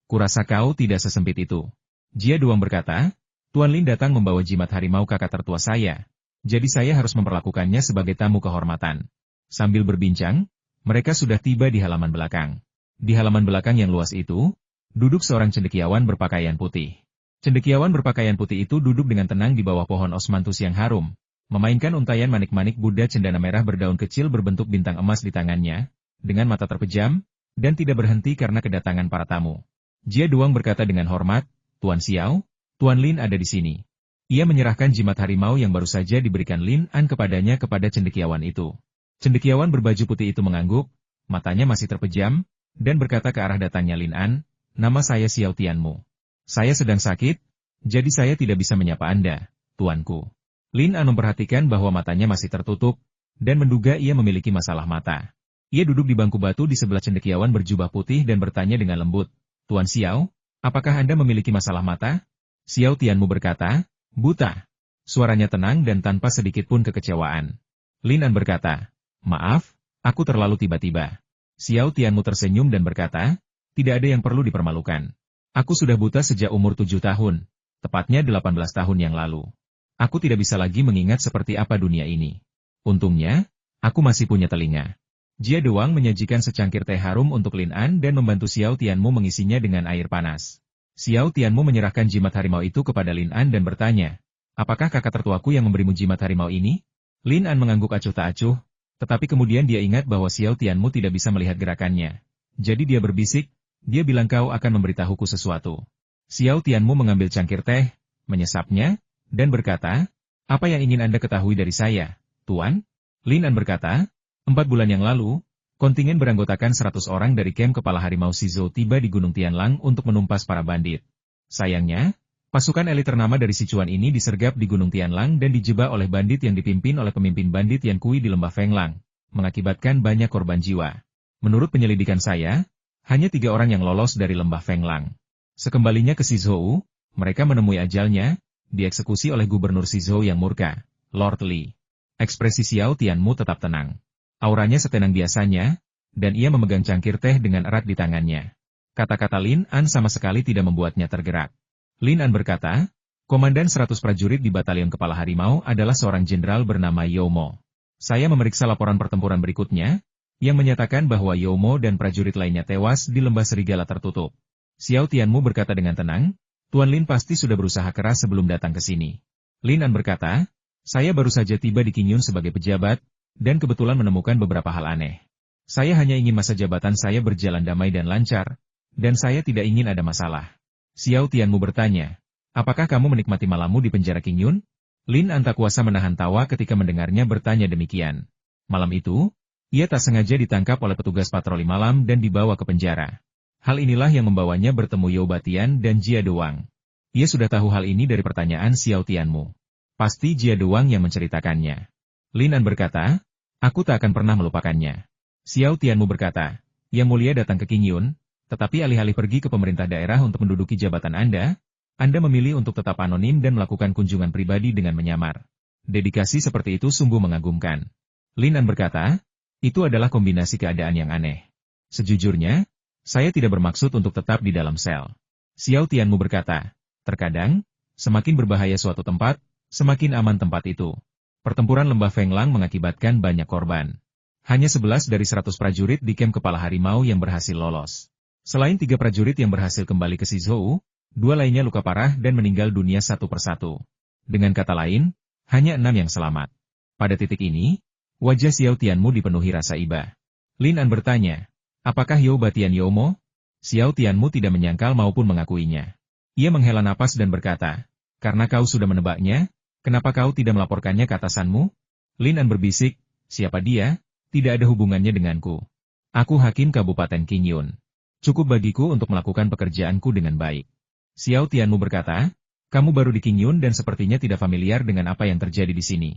Kurasa kau tidak sesempit itu. Jia Doang berkata, Tuan Lin datang membawa jimat harimau kakak tertua saya. Jadi saya harus memperlakukannya sebagai tamu kehormatan. Sambil berbincang, mereka sudah tiba di halaman belakang. Di halaman belakang yang luas itu, duduk seorang cendekiawan berpakaian putih. Cendekiawan berpakaian putih itu duduk dengan tenang di bawah pohon osmanthus yang harum, memainkan untaian manik-manik Buddha cendana merah berdaun kecil berbentuk bintang emas di tangannya, dengan mata terpejam, dan tidak berhenti karena kedatangan para tamu. Jia Doang berkata dengan hormat, Tuan Xiao, Tuan Lin ada di sini. Ia menyerahkan jimat harimau yang baru saja diberikan Lin An kepadanya kepada cendekiawan itu. Cendekiawan berbaju putih itu mengangguk, matanya masih terpejam, dan berkata ke arah datangnya Lin An, nama saya Xiao Tianmu. Saya sedang sakit, jadi saya tidak bisa menyapa Anda, Tuanku. Lin An memperhatikan bahwa matanya masih tertutup, dan menduga ia memiliki masalah mata. Ia duduk di bangku batu di sebelah cendekiawan berjubah putih dan bertanya dengan lembut, Tuan Xiao, apakah Anda memiliki masalah mata? Xiao Tianmu berkata, buta. Suaranya tenang dan tanpa sedikit pun kekecewaan. Lin An berkata, maaf, aku terlalu tiba-tiba. Xiao Tianmu tersenyum dan berkata, tidak ada yang perlu dipermalukan. Aku sudah buta sejak umur 7 tahun, tepatnya 18 tahun yang lalu. Aku tidak bisa lagi mengingat seperti apa dunia ini. Untungnya, aku masih punya telinga. Jia Doang menyajikan secangkir teh harum untuk Lin An dan membantu Xiao Tianmu mengisinya dengan air panas. Xiao Tianmu menyerahkan jimat harimau itu kepada Lin An dan bertanya, apakah kakak tertuaku yang memberimu jimat harimau ini? Lin An mengangguk acuh tak acuh, tetapi kemudian dia ingat bahwa Xiao Tianmu tidak bisa melihat gerakannya. Jadi dia berbisik, dia bilang kau akan memberitahuku sesuatu. Xiao Tianmu mengambil cangkir teh, menyesapnya, dan berkata, apa yang ingin Anda ketahui dari saya, Tuan? Lin An berkata, 4 bulan yang lalu, kontingen beranggotakan 100 orang dari kem kepala harimau Shizhou tiba di Gunung Tianlang untuk menumpas para bandit. Sayangnya, pasukan elit ternama dari Sichuan ini disergap di Gunung Tianlang dan dijebak oleh bandit yang dipimpin oleh pemimpin bandit Yan Kui di lembah Fenglang, mengakibatkan banyak korban jiwa. Menurut penyelidikan saya, hanya 3 orang yang lolos dari lembah Fenglang. Sekembalinya ke Shizhou, mereka menemui ajalnya, dieksekusi oleh gubernur Shizhou yang murka, Lord Li. Ekspresi Xiao Tianmu tetap tenang. Auranya setenang biasanya, dan ia memegang cangkir teh dengan erat di tangannya. Kata-kata Lin An sama sekali tidak membuatnya tergerak. Lin An berkata, Komandan 100 prajurit di Batalion Kepala Harimau adalah seorang jenderal bernama Yao Mo. Saya memeriksa laporan pertempuran berikutnya, yang menyatakan bahwa Yao Mo dan prajurit lainnya tewas di lembah serigala tertutup. Xiao Tianmu berkata dengan tenang, Tuan Lin pasti sudah berusaha keras sebelum datang ke sini. Lin An berkata, saya baru saja tiba di Qingyun sebagai pejabat, dan kebetulan menemukan beberapa hal aneh. Saya hanya ingin masa jabatan saya berjalan damai dan lancar, dan saya tidak ingin ada masalah. Xiao Tianmu bertanya, apakah kamu menikmati malammu di penjara Qingyun? Lin An tak kuasa menahan tawa ketika mendengarnya bertanya demikian. Malam itu, ia tak sengaja ditangkap oleh petugas patroli malam dan dibawa ke penjara. Hal inilah yang membawanya bertemu You Batian dan Jia Doang. Ia sudah tahu hal ini dari pertanyaan Xiao Tianmu. Pasti Jia Doang yang menceritakannya. Lin An berkata, aku tak akan pernah melupakannya. Xiao Tianmu berkata, Yang Mulia datang ke Qingyun, tetapi alih-alih pergi ke pemerintah daerah untuk menduduki jabatan Anda memilih untuk tetap anonim dan melakukan kunjungan pribadi dengan menyamar. Dedikasi seperti itu sungguh mengagumkan. Lin An berkata, itu adalah kombinasi keadaan yang aneh. Sejujurnya, saya tidak bermaksud untuk tetap di dalam sel. Xiao Tianmu berkata, terkadang, semakin berbahaya suatu tempat, semakin aman tempat itu. Pertempuran lembah Fenglang mengakibatkan banyak korban. Hanya 11 dari 100 prajurit di kamp kepala harimau yang berhasil lolos. Selain 3 prajurit yang berhasil kembali ke Shizhou, 2 lainnya luka parah dan meninggal dunia satu persatu. Dengan kata lain, hanya 6 yang selamat. Pada titik ini, wajah Xiao Tianmu dipenuhi rasa iba. Lin An bertanya, apakah You Batian Youmo? Xiao Tianmu tidak menyangkal maupun mengakuinya. Ia menghela napas dan berkata, karena kau sudah menebaknya, kenapa kau tidak melaporkannya ke atasanmu? Lin An berbisik, siapa dia? Tidak ada hubungannya denganku. Aku hakim Kabupaten Qingyun. Cukup bagiku untuk melakukan pekerjaanku dengan baik. Xiao Tianmu berkata, kamu baru di Qingyun dan sepertinya tidak familiar dengan apa yang terjadi di sini.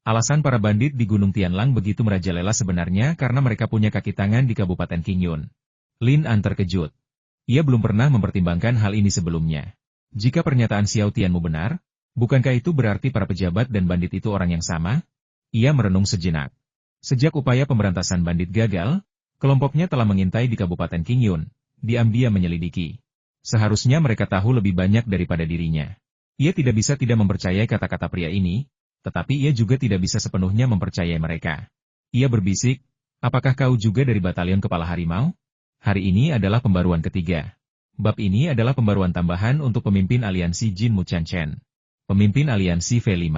Alasan para bandit di Gunung Tianlang begitu merajalela sebenarnya karena mereka punya kaki tangan di Kabupaten Qingyun. Lin An terkejut. Ia belum pernah mempertimbangkan hal ini sebelumnya. Jika pernyataan Xiao Tianmu benar, bukankah itu berarti para pejabat dan bandit itu orang yang sama? Ia merenung sejenak. Sejak upaya pemberantasan bandit gagal, kelompoknya telah mengintai di Kabupaten Qingyun, diam-diam menyelidiki. Seharusnya mereka tahu lebih banyak daripada dirinya. Ia tidak bisa tidak mempercayai kata-kata pria ini, tetapi ia juga tidak bisa sepenuhnya mempercayai mereka. Ia berbisik, apakah kau juga dari Batalion Kepala Harimau? Hari ini adalah pembaruan ketiga. Bab ini adalah pembaruan tambahan untuk pemimpin aliansi Jin Muchanchen. Pemimpin aliansi V5.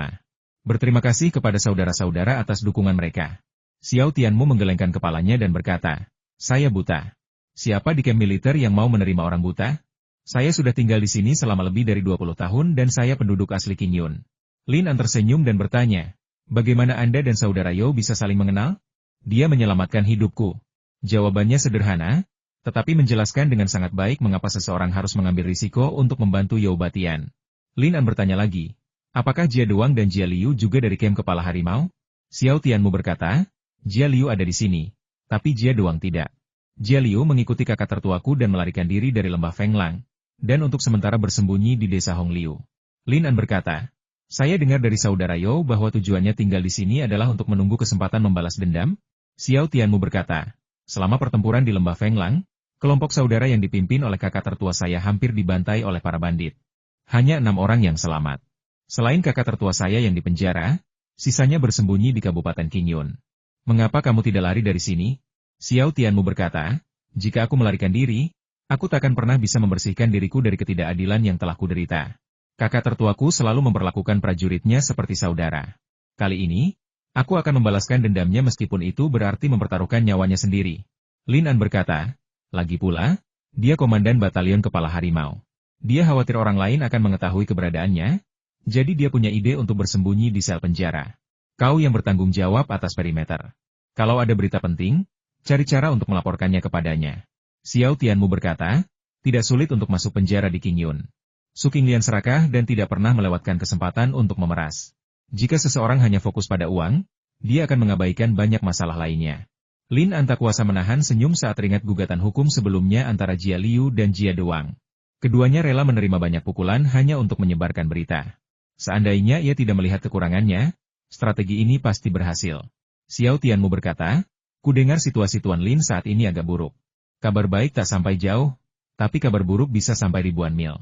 Berterima kasih kepada saudara-saudara atas dukungan mereka. Xiao Tianmu menggelengkan kepalanya dan berkata, saya buta. Siapa di kamp militer yang mau menerima orang buta? Saya sudah tinggal di sini selama lebih dari 20 tahun dan saya penduduk asli Qingyun. Lin An tersenyum dan bertanya, bagaimana Anda dan saudara Yo bisa saling mengenal? Dia menyelamatkan hidupku. Jawabannya sederhana, tetapi menjelaskan dengan sangat baik mengapa seseorang harus mengambil risiko untuk membantu Yo Batian. Lin An bertanya lagi, apakah Jia Doang dan Jia Liu juga dari kamp kepala harimau? Xiao Tianmu berkata, Jia Liu ada di sini, tapi Jia Doang tidak. Jia Liu mengikuti kakak tertuaku dan melarikan diri dari lembah Fenglang, dan untuk sementara bersembunyi di desa Hongliu. Lin An berkata, saya dengar dari saudara Yo bahwa tujuannya tinggal di sini adalah untuk menunggu kesempatan membalas dendam. Xiao Tianmu berkata, selama pertempuran di lembah Fenglang, kelompok saudara yang dipimpin oleh kakak tertua saya hampir dibantai oleh para bandit. Hanya 6 orang yang selamat. Selain kakak tertua saya yang dipenjara, sisanya bersembunyi di Kabupaten Qingyun. Mengapa kamu tidak lari dari sini? Xiao Tianmu berkata, jika aku melarikan diri, aku takkan pernah bisa membersihkan diriku dari ketidakadilan yang telah kuderita. Kakak tertuaku selalu memperlakukan prajuritnya seperti saudara. Kali ini, aku akan membalaskan dendamnya meskipun itu berarti mempertaruhkan nyawanya sendiri. Lin An berkata, lagi pula, dia komandan batalion kepala harimau. Dia khawatir orang lain akan mengetahui keberadaannya, jadi dia punya ide untuk bersembunyi di sel penjara. Kau yang bertanggung jawab atas perimeter. Kalau ada berita penting, cari cara untuk melaporkannya kepadanya. Xiao Tianmu berkata, tidak sulit untuk masuk penjara di Qingyun. Su Qinglian serakah dan tidak pernah melewatkan kesempatan untuk memeras. Jika seseorang hanya fokus pada uang, dia akan mengabaikan banyak masalah lainnya. Lin An tak kuasa menahan senyum saat teringat gugatan hukum sebelumnya antara Jia Liu dan Jia Doang. Keduanya rela menerima banyak pukulan hanya untuk menyebarkan berita. Seandainya ia tidak melihat kekurangannya, strategi ini pasti berhasil. Xiao Tianmu berkata, kudengar situasi Tuan Lin saat ini agak buruk. Kabar baik tak sampai jauh, tapi kabar buruk bisa sampai ribuan mil.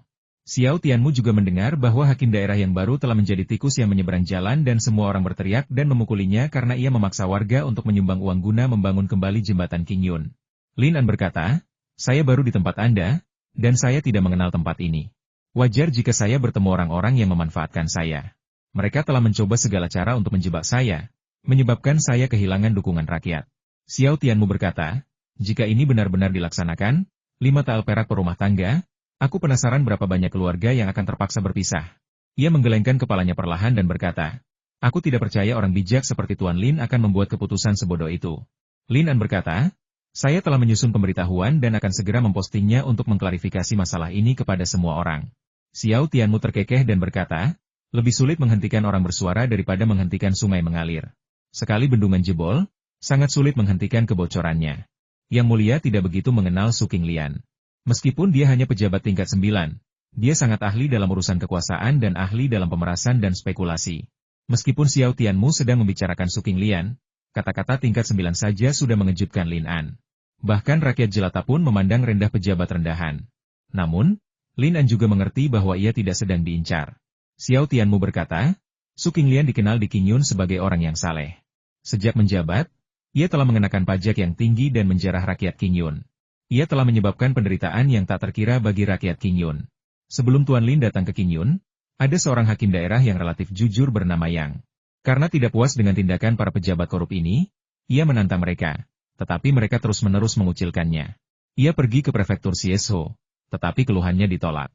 Xiao Tianmu juga mendengar bahwa hakim daerah yang baru telah menjadi tikus yang menyeberang jalan dan semua orang berteriak dan memukulinya karena ia memaksa warga untuk menyumbang uang guna membangun kembali jembatan Qingyun. Lin An berkata, saya baru di tempat Anda, dan saya tidak mengenal tempat ini. Wajar jika saya bertemu orang-orang yang memanfaatkan saya. Mereka telah mencoba segala cara untuk menjebak saya, menyebabkan saya kehilangan dukungan rakyat. Xiao Tianmu berkata, jika ini benar-benar dilaksanakan, 5 tael perak per rumah tangga, aku penasaran berapa banyak keluarga yang akan terpaksa berpisah. Ia menggelengkan kepalanya perlahan dan berkata, aku tidak percaya orang bijak seperti Tuan Lin akan membuat keputusan sebodoh itu. Lin An berkata, saya telah menyusun pemberitahuan dan akan segera mempostingnya untuk mengklarifikasi masalah ini kepada semua orang. Xiao Tianmu terkekeh dan berkata, lebih sulit menghentikan orang bersuara daripada menghentikan sungai mengalir. Sekali bendungan jebol, sangat sulit menghentikan kebocorannya. Yang Mulia tidak begitu mengenal Su Qinglian. Meskipun dia hanya pejabat tingkat 9, dia sangat ahli dalam urusan kekuasaan dan ahli dalam pemerasan dan spekulasi. Meskipun Xiao Tianmu sedang membicarakan Su Qinglian, kata-kata tingkat 9 saja sudah mengejutkan Lin An. Bahkan rakyat jelata pun memandang rendah pejabat rendahan. Namun, Lin An juga mengerti bahwa ia tidak sedang diincar. Xiao Tianmu berkata, Su Qinglian dikenal di Qingyun sebagai orang yang saleh. Sejak menjabat, Ia telah mengenakan pajak yang tinggi dan menjarah rakyat Qingyun. Ia telah menyebabkan penderitaan yang tak terkira bagi rakyat Qingyun. Sebelum Tuan Lin datang ke Qingyun, ada seorang hakim daerah yang relatif jujur bernama Yang. Karena tidak puas dengan tindakan para pejabat korup ini, ia menantang mereka, tetapi mereka terus-menerus mengucilkannya. Ia pergi ke prefektur Siesho, tetapi keluhannya ditolak.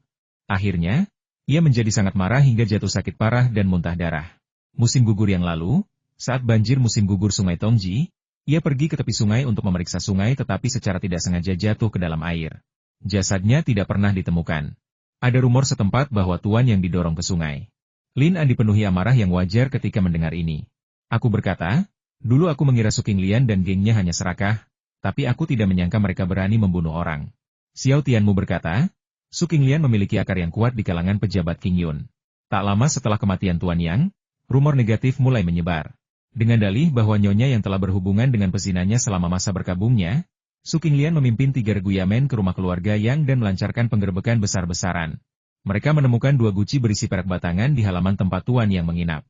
Akhirnya, ia menjadi sangat marah hingga jatuh sakit parah dan muntah darah. Musim gugur yang lalu, saat banjir musim gugur Sungai Tongji, ia pergi ke tepi sungai untuk memeriksa sungai tetapi secara tidak sengaja jatuh ke dalam air. Jasadnya tidak pernah ditemukan. Ada rumor setempat bahwa tuan yang didorong ke sungai. Lin An dipenuhi amarah yang wajar ketika mendengar ini. Aku berkata, dulu aku mengira Su Qinglian dan gengnya hanya serakah, tapi aku tidak menyangka mereka berani membunuh orang. Xiao Tianmu berkata, Su Qinglian memiliki akar yang kuat di kalangan pejabat Qingyun. Tak lama setelah kematian Tuan Yang, rumor negatif mulai menyebar. Dengan dalih bahwa nyonya yang telah berhubungan dengan pezinanya selama masa berkabungnya, Su Qinglian memimpin 3 regu Yamen ke rumah keluarga Yang dan melancarkan penggerbekan besar-besaran. Mereka menemukan 2 guci berisi perak batangan di halaman tempat Tuan Yang menginap.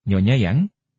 Nyonya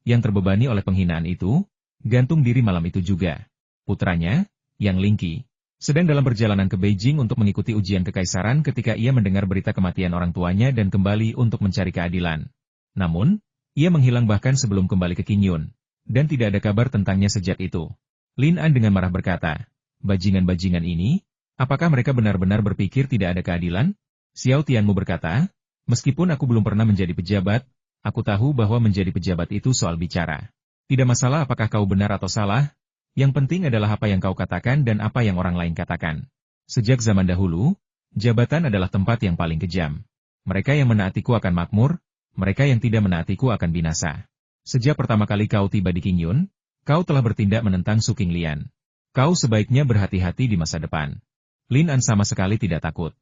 yang terbebani oleh penghinaan itu, gantung diri malam itu juga. Putranya, Yang Lingqi, sedang dalam perjalanan ke Beijing untuk mengikuti ujian kekaisaran ketika ia mendengar berita kematian orang tuanya dan kembali untuk mencari keadilan. Namun, ia menghilang bahkan sebelum kembali ke Qingyun, dan tidak ada kabar tentangnya sejak itu. Lin An dengan marah berkata, bajingan-bajingan ini, apakah mereka benar-benar berpikir tidak ada keadilan? Xiao Tianmu berkata, meskipun aku belum pernah menjadi pejabat, aku tahu bahwa menjadi pejabat itu soal bicara. Tidak masalah apakah kau benar atau salah, yang penting adalah apa yang kau katakan dan apa yang orang lain katakan. Sejak zaman dahulu, jabatan adalah tempat yang paling kejam. Mereka yang menaatiku akan makmur, mereka yang tidak menaatiku akan binasa. Sejak pertama kali kau tiba di Qingyun, kau telah bertindak menentang Su Qinglian. Kau sebaiknya berhati-hati di masa depan. Lin An sama sekali tidak takut.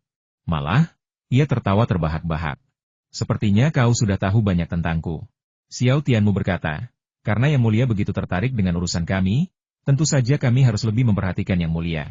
Malah, ia tertawa terbahak-bahak. Sepertinya kau sudah tahu banyak tentangku. Xiao Tianmu berkata, karena Yang Mulia begitu tertarik dengan urusan kami, tentu saja kami harus lebih memperhatikan Yang Mulia.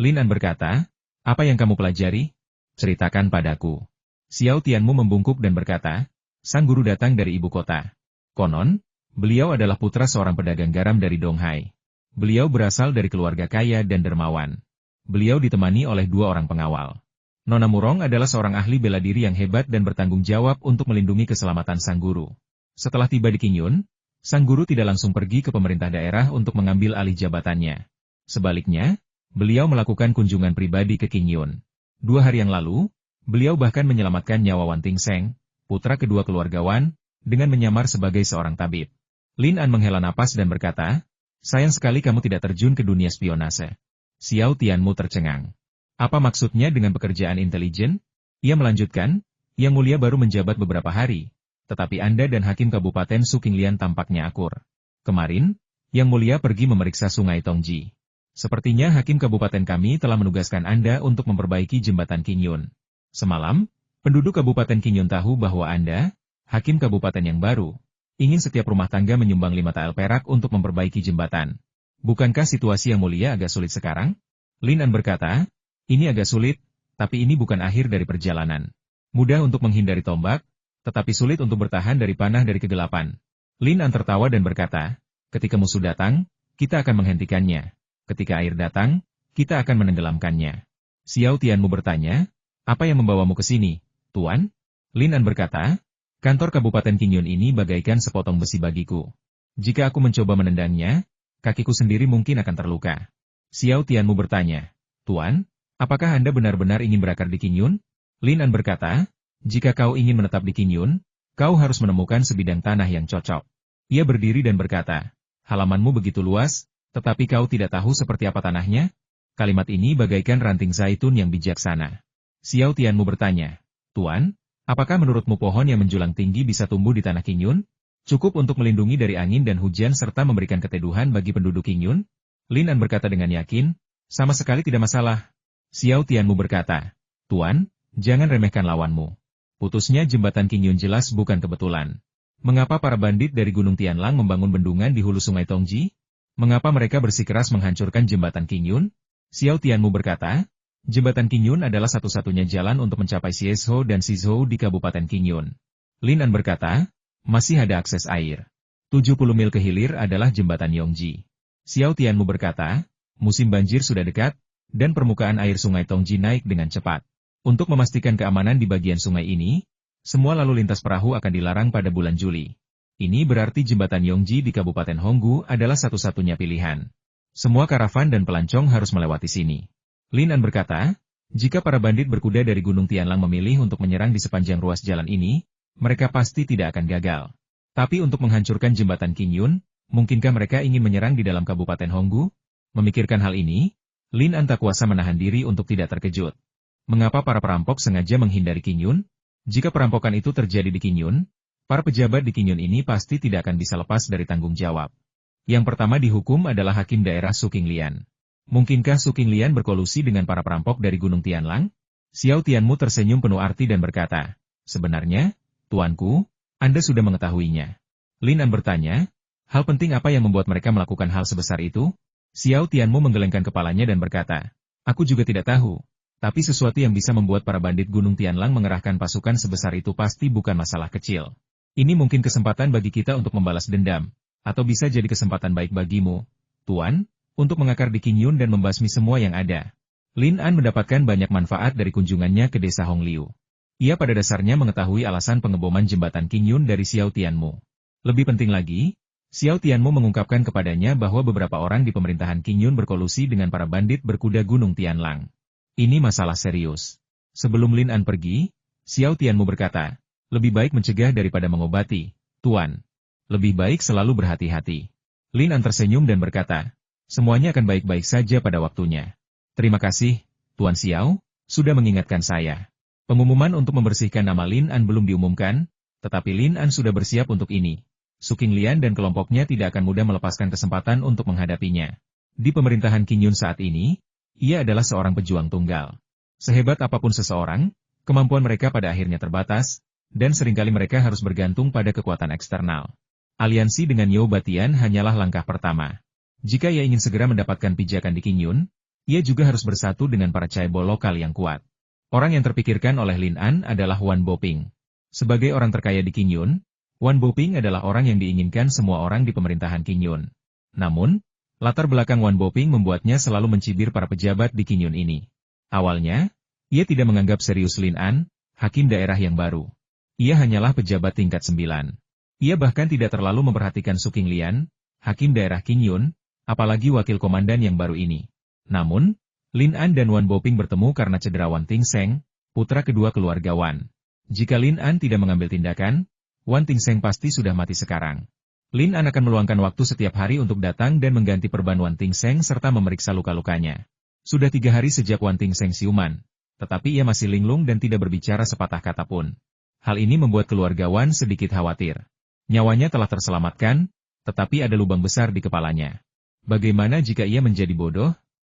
Lin An berkata, apa yang kamu pelajari? Ceritakan padaku. Xiao Tianmu membungkuk dan berkata, sang guru datang dari ibu kota. Konon, beliau adalah putra seorang pedagang garam dari Donghai. Beliau berasal dari keluarga kaya dan dermawan. Beliau ditemani oleh 2 orang pengawal. Nona Murong adalah seorang ahli bela diri yang hebat dan bertanggung jawab untuk melindungi keselamatan sang guru. Setelah tiba di Qingyun, sang guru tidak langsung pergi ke pemerintah daerah untuk mengambil alih jabatannya. Sebaliknya, beliau melakukan kunjungan pribadi ke Qingyun. 2 hari yang lalu, beliau bahkan menyelamatkan nyawa Wan Tingseng, putra kedua keluarga Wan, dengan menyamar sebagai seorang tabib. Lin An menghela napas dan berkata, sayang sekali kamu tidak terjun ke dunia spionase. Xiao Tianmu tercengang. Apa maksudnya dengan pekerjaan intelijen? Ia melanjutkan, Yang Mulia baru menjabat beberapa hari, tetapi Anda dan Hakim Kabupaten Su Qinglian tampaknya akur. Kemarin, Yang Mulia pergi memeriksa Sungai Tongji. Sepertinya Hakim Kabupaten kami telah menugaskan Anda untuk memperbaiki jembatan Qingyun. Semalam, penduduk Kabupaten Qingyun tahu bahwa Anda, Hakim Kabupaten yang baru, ingin setiap rumah tangga menyumbang 5 tael perak untuk memperbaiki jembatan. Bukankah situasi Yang Mulia agak sulit sekarang? Lin An berkata, ini agak sulit, tapi ini bukan akhir dari perjalanan. Mudah untuk menghindari tombak, tetapi sulit untuk bertahan dari panah dari kegelapan. Lin An tertawa dan berkata, ketika musuh datang, kita akan menghentikannya. Ketika air datang, kita akan menenggelamkannya. Xiao Tianmu bertanya, apa yang membawamu ke sini, Tuan? Lin An berkata, kantor Kabupaten Qingyun ini bagaikan sepotong besi bagiku. Jika aku mencoba menendangnya, kakiku sendiri mungkin akan terluka. Xiao Tianmu bertanya, Tuan, apakah Anda benar-benar ingin berakar di Qingyun? Lin An berkata, jika kau ingin menetap di Qingyun, kau harus menemukan sebidang tanah yang cocok. Ia berdiri dan berkata, halamanmu begitu luas, tetapi kau tidak tahu seperti apa tanahnya? Kalimat ini bagaikan ranting zaitun yang bijaksana. Xiao Tianmu bertanya, Tuan, apakah menurutmu pohon yang menjulang tinggi bisa tumbuh di tanah Qingyun? Cukup untuk melindungi dari angin dan hujan serta memberikan keteduhan bagi penduduk Qingyun? Lin An berkata dengan yakin, sama sekali tidak masalah. Xiao Tianmu berkata, Tuan, jangan remehkan lawanmu. Putusnya jembatan Qingyun jelas bukan kebetulan. Mengapa para bandit dari Gunung Tianlang membangun bendungan di hulu Sungai Tongji? Mengapa mereka bersikeras menghancurkan jembatan Qingyun? Xiao Tianmu berkata, jembatan Qingyun adalah satu-satunya jalan untuk mencapai Siesho dan Sizhou di Kabupaten Qingyun. Lin An berkata, masih ada akses air. 70 mil ke hilir adalah jembatan Yongji. Xiao Tianmu berkata, musim banjir sudah dekat, dan permukaan air sungai Tongji naik dengan cepat. Untuk memastikan keamanan di bagian sungai ini, semua lalu lintas perahu akan dilarang pada bulan Juli. Ini berarti jembatan Yongji di Kabupaten Honggu adalah satu-satunya pilihan. Semua karavan dan pelancong harus melewati sini. Lin An berkata, jika para bandit berkuda dari Gunung Tianlang memilih untuk menyerang di sepanjang ruas jalan ini, mereka pasti tidak akan gagal. Tapi untuk menghancurkan jembatan Qingyun, mungkinkah mereka ingin menyerang di dalam Kabupaten Honggu? Memikirkan hal ini, Lin An tak kuasa menahan diri untuk tidak terkejut. Mengapa para perampok sengaja menghindari Qingyun? Jika perampokan itu terjadi di Qingyun, para pejabat di Qingyun ini pasti tidak akan bisa lepas dari tanggung jawab. Yang pertama dihukum adalah Hakim Daerah Su Qinglian. Mungkinkah Su Qinglian berkolusi dengan para perampok dari Gunung Tianlang? Xiao Tianmu tersenyum penuh arti dan berkata, sebenarnya, tuanku, Anda sudah mengetahuinya. Lin An bertanya, hal penting apa yang membuat mereka melakukan hal sebesar itu? Xiao Tianmu menggelengkan kepalanya dan berkata, aku juga tidak tahu. Tapi sesuatu yang bisa membuat para bandit Gunung Tianlang mengerahkan pasukan sebesar itu pasti bukan masalah kecil. Ini mungkin kesempatan bagi kita untuk membalas dendam, atau bisa jadi kesempatan baik bagimu, Tuan, untuk mengakar di Qingyun dan membasmi semua yang ada. Lin An mendapatkan banyak manfaat dari kunjungannya ke desa Hongliu. Ia pada dasarnya mengetahui alasan pengeboman jembatan Qingyun dari Xiao Tianmu. Lebih penting lagi, Xiao Tianmu mengungkapkan kepadanya bahwa beberapa orang di pemerintahan Qingyun berkolusi dengan para bandit berkuda Gunung Tianlang. Ini masalah serius. Sebelum Lin An pergi, Xiao Tianmu berkata, lebih baik mencegah daripada mengobati, Tuan. Lebih baik selalu berhati-hati. Lin An tersenyum dan berkata, semuanya akan baik-baik saja pada waktunya. Terima kasih, Tuan Xiao, sudah mengingatkan saya. Pengumuman untuk membersihkan nama Lin An belum diumumkan, tetapi Lin An sudah bersiap untuk ini. Su Qinglian dan kelompoknya tidak akan mudah melepaskan kesempatan untuk menghadapinya. Di pemerintahan Qingyun saat ini, ia adalah seorang pejuang tunggal. Sehebat apapun seseorang, kemampuan mereka pada akhirnya terbatas, dan seringkali mereka harus bergantung pada kekuatan eksternal. Aliansi dengan You Batian hanyalah langkah pertama. Jika ia ingin segera mendapatkan pijakan di Qingyun, ia juga harus bersatu dengan para caebo lokal yang kuat. Orang yang terpikirkan oleh Lin An adalah Wan Boping. Sebagai orang terkaya di Qingyun, Wan Boping adalah orang yang diinginkan semua orang di pemerintahan Qingyun. Namun, latar belakang Wan Boping membuatnya selalu mencibir para pejabat di Qingyun ini. Awalnya, ia tidak menganggap serius Lin An, hakim daerah yang baru. Ia hanyalah pejabat tingkat 9. Ia bahkan tidak terlalu memperhatikan Su Qinglian, hakim daerah Qingyun, apalagi wakil komandan yang baru ini. Namun, Lin An dan Wan Boping bertemu karena cedera Wan Tingseng, putra kedua keluarga Wan. Jika Lin An tidak mengambil tindakan, Wan Tingseng pasti sudah mati sekarang. Lin An akan meluangkan waktu setiap hari untuk datang dan mengganti perban Wan Tingseng serta memeriksa luka-lukanya. Sudah 3 hari sejak Wan Tingseng siuman, tetapi ia masih linglung dan tidak berbicara sepatah kata pun. Hal ini membuat keluarga Wan sedikit khawatir. Nyawanya telah terselamatkan, tetapi ada lubang besar di kepalanya. Bagaimana jika ia menjadi bodoh?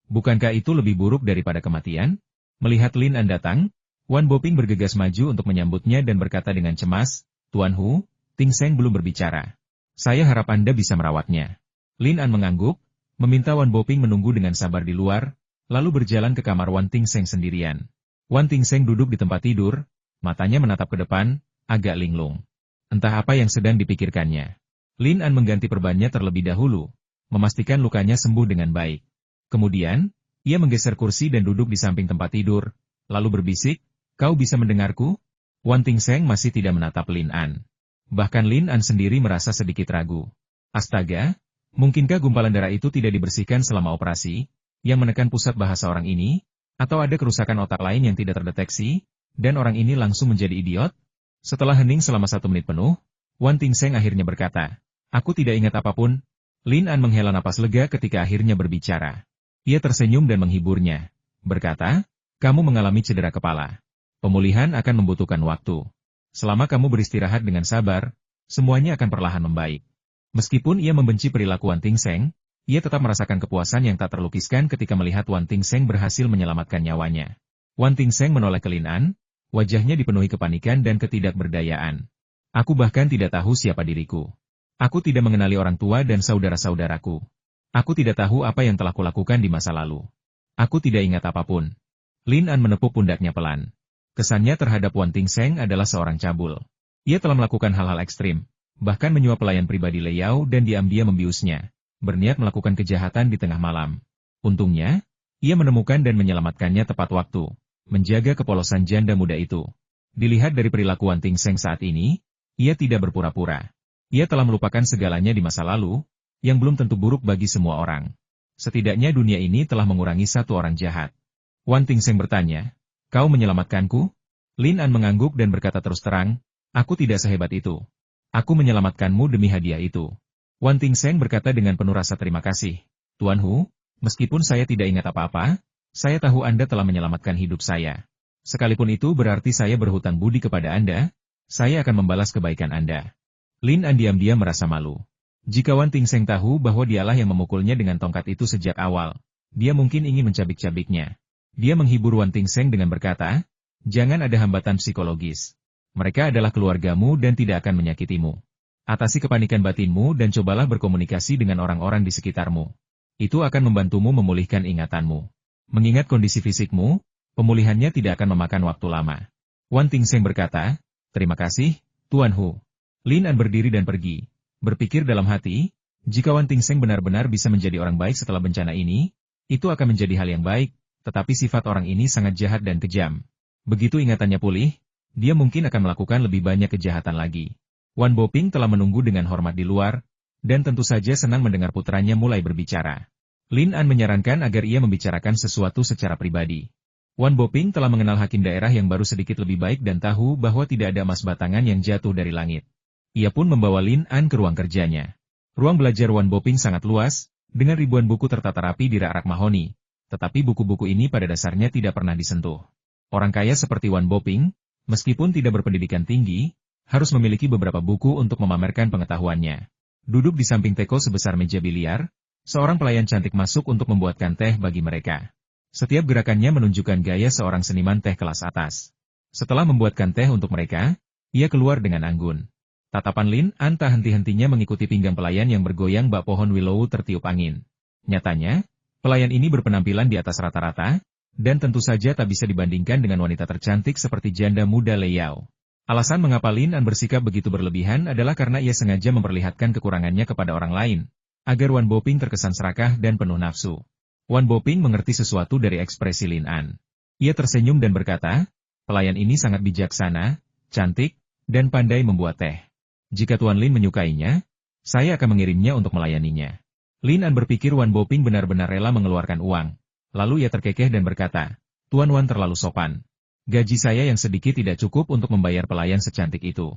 Bukankah itu lebih buruk daripada kematian? Melihat Lin An datang, Wan Boping bergegas maju untuk menyambutnya dan berkata dengan cemas, Tuan Hu, Tingseng belum berbicara. Saya harap Anda bisa merawatnya. Lin An mengangguk, meminta Wan Boping menunggu dengan sabar di luar, lalu berjalan ke kamar Wan Tingseng sendirian. Wan Tingseng duduk di tempat tidur, matanya menatap ke depan, agak linglung. Entah apa yang sedang dipikirkannya. Lin An mengganti perbannya terlebih dahulu, memastikan lukanya sembuh dengan baik. Kemudian, ia menggeser kursi dan duduk di samping tempat tidur, lalu berbisik, kau bisa mendengarku? Wan Tingseng masih tidak menatap Lin An. Bahkan Lin An sendiri merasa sedikit ragu. Astaga, mungkinkah gumpalan darah itu tidak dibersihkan selama operasi, yang menekan pusat bahasa orang ini? Atau ada kerusakan otak lain yang tidak terdeteksi, dan orang ini langsung menjadi idiot? Setelah hening selama 1 menit penuh, Wan Tingseng akhirnya berkata, aku tidak ingat apapun. Lin An menghela napas lega ketika akhirnya berbicara. Ia tersenyum dan menghiburnya, berkata, kamu mengalami cedera kepala. Pemulihan akan membutuhkan waktu. Selama kamu beristirahat dengan sabar, semuanya akan perlahan membaik. Meskipun ia membenci perilaku Wan Tingseng, ia tetap merasakan kepuasan yang tak terlukiskan ketika melihat Wan Tingseng berhasil menyelamatkan nyawanya. Wan Tingseng menoleh ke Lin An, wajahnya dipenuhi kepanikan dan ketidakberdayaan. Aku bahkan tidak tahu siapa diriku. Aku tidak mengenali orang tua dan saudara-saudaraku. Aku tidak tahu apa yang telah kulakukan di masa lalu. Aku tidak ingat apapun. Lin An menepuk pundaknya pelan. Kesannya terhadap Wan Tingseng adalah seorang cabul. Ia telah melakukan hal-hal ekstrim, bahkan menyuap pelayan pribadi Lei Yao dan diam-diam membiusnya. berniat melakukan kejahatan di tengah malam. Untungnya, ia menemukan dan menyelamatkannya tepat waktu, menjaga kepolosan janda muda itu. Dilihat dari perilaku Wan Tingseng saat ini, ia tidak berpura-pura. Ia telah melupakan segalanya di masa lalu, yang belum tentu buruk bagi semua orang. Setidaknya dunia ini telah mengurangi satu orang jahat. Wan Tingseng bertanya, "Kau menyelamatkanku?" Lin An mengangguk dan berkata terus terang, "Aku tidak sehebat itu. Aku menyelamatkanmu demi hadiah itu." Wan Tingseng berkata dengan penuh rasa terima kasih, "Tuan Hu, meskipun saya tidak ingat apa-apa, saya tahu Anda telah menyelamatkan hidup saya. Sekalipun itu berarti saya berhutang budi kepada Anda, saya akan membalas kebaikan Anda." Lin An diam-diam merasa malu. Jika Wan Tingseng tahu bahwa dialah yang memukulnya dengan tongkat itu sejak awal, dia mungkin ingin mencabik-cabiknya. Dia menghibur Wan Tingseng dengan berkata, "Jangan ada hambatan psikologis. Mereka adalah keluargamu dan tidak akan menyakitimu. Atasi kepanikan batinmu dan cobalah berkomunikasi dengan orang-orang di sekitarmu. Itu akan membantumu memulihkan ingatanmu. Mengingat kondisi fisikmu, pemulihannya tidak akan memakan waktu lama." Wan Tingseng berkata, "Terima kasih, Tuan Hu." Lin An berdiri dan pergi. Berpikir dalam hati, jika Wan Tingseng benar-benar bisa menjadi orang baik setelah bencana ini, itu akan menjadi hal yang baik, tetapi sifat orang ini sangat jahat dan kejam. Begitu ingatannya pulih, dia mungkin akan melakukan lebih banyak kejahatan lagi. Wan Boping telah menunggu dengan hormat di luar, dan tentu saja senang mendengar putranya mulai berbicara. Lin An menyarankan agar ia membicarakan sesuatu secara pribadi. Wan Boping telah mengenal hakim daerah yang baru sedikit lebih baik dan tahu bahwa tidak ada emas batangan yang jatuh dari langit. Ia pun membawa Lin An ke ruang kerjanya. Ruang belajar Wan Boping sangat luas, dengan ribuan buku tertata rapi di rak-rak mahoni. Tetapi buku-buku ini pada dasarnya tidak pernah disentuh. Orang kaya seperti Wan Boping, meskipun tidak berpendidikan tinggi, harus memiliki beberapa buku untuk memamerkan pengetahuannya. Duduk di samping teko sebesar meja biliar, seorang pelayan cantik masuk untuk membuatkan teh bagi mereka. Setiap gerakannya menunjukkan gaya seorang seniman teh kelas atas. Setelah membuatkan teh untuk mereka, ia keluar dengan anggun. Tatapan Lin An tak henti-hentinya mengikuti pinggang pelayan yang bergoyang bak pohon willow tertiup angin. Nyatanya, pelayan ini berpenampilan di atas rata-rata, dan tentu saja tak bisa dibandingkan dengan wanita tercantik seperti janda muda Leyao. Alasan mengapa Lin An bersikap begitu berlebihan adalah karena ia sengaja memperlihatkan kekurangannya kepada orang lain, agar Wan Boping terkesan serakah dan penuh nafsu. Wan Boping mengerti sesuatu dari ekspresi Lin An. Ia tersenyum dan berkata, "Pelayan ini sangat bijaksana, cantik, dan pandai membuat teh. Jika Tuan Lin menyukainya, saya akan mengirimnya untuk melayaninya." Lin An berpikir Wan Boping benar-benar rela mengeluarkan uang. Lalu ia terkekeh dan berkata, "Tuan Wan terlalu sopan. Gaji saya yang sedikit tidak cukup untuk membayar pelayan secantik itu."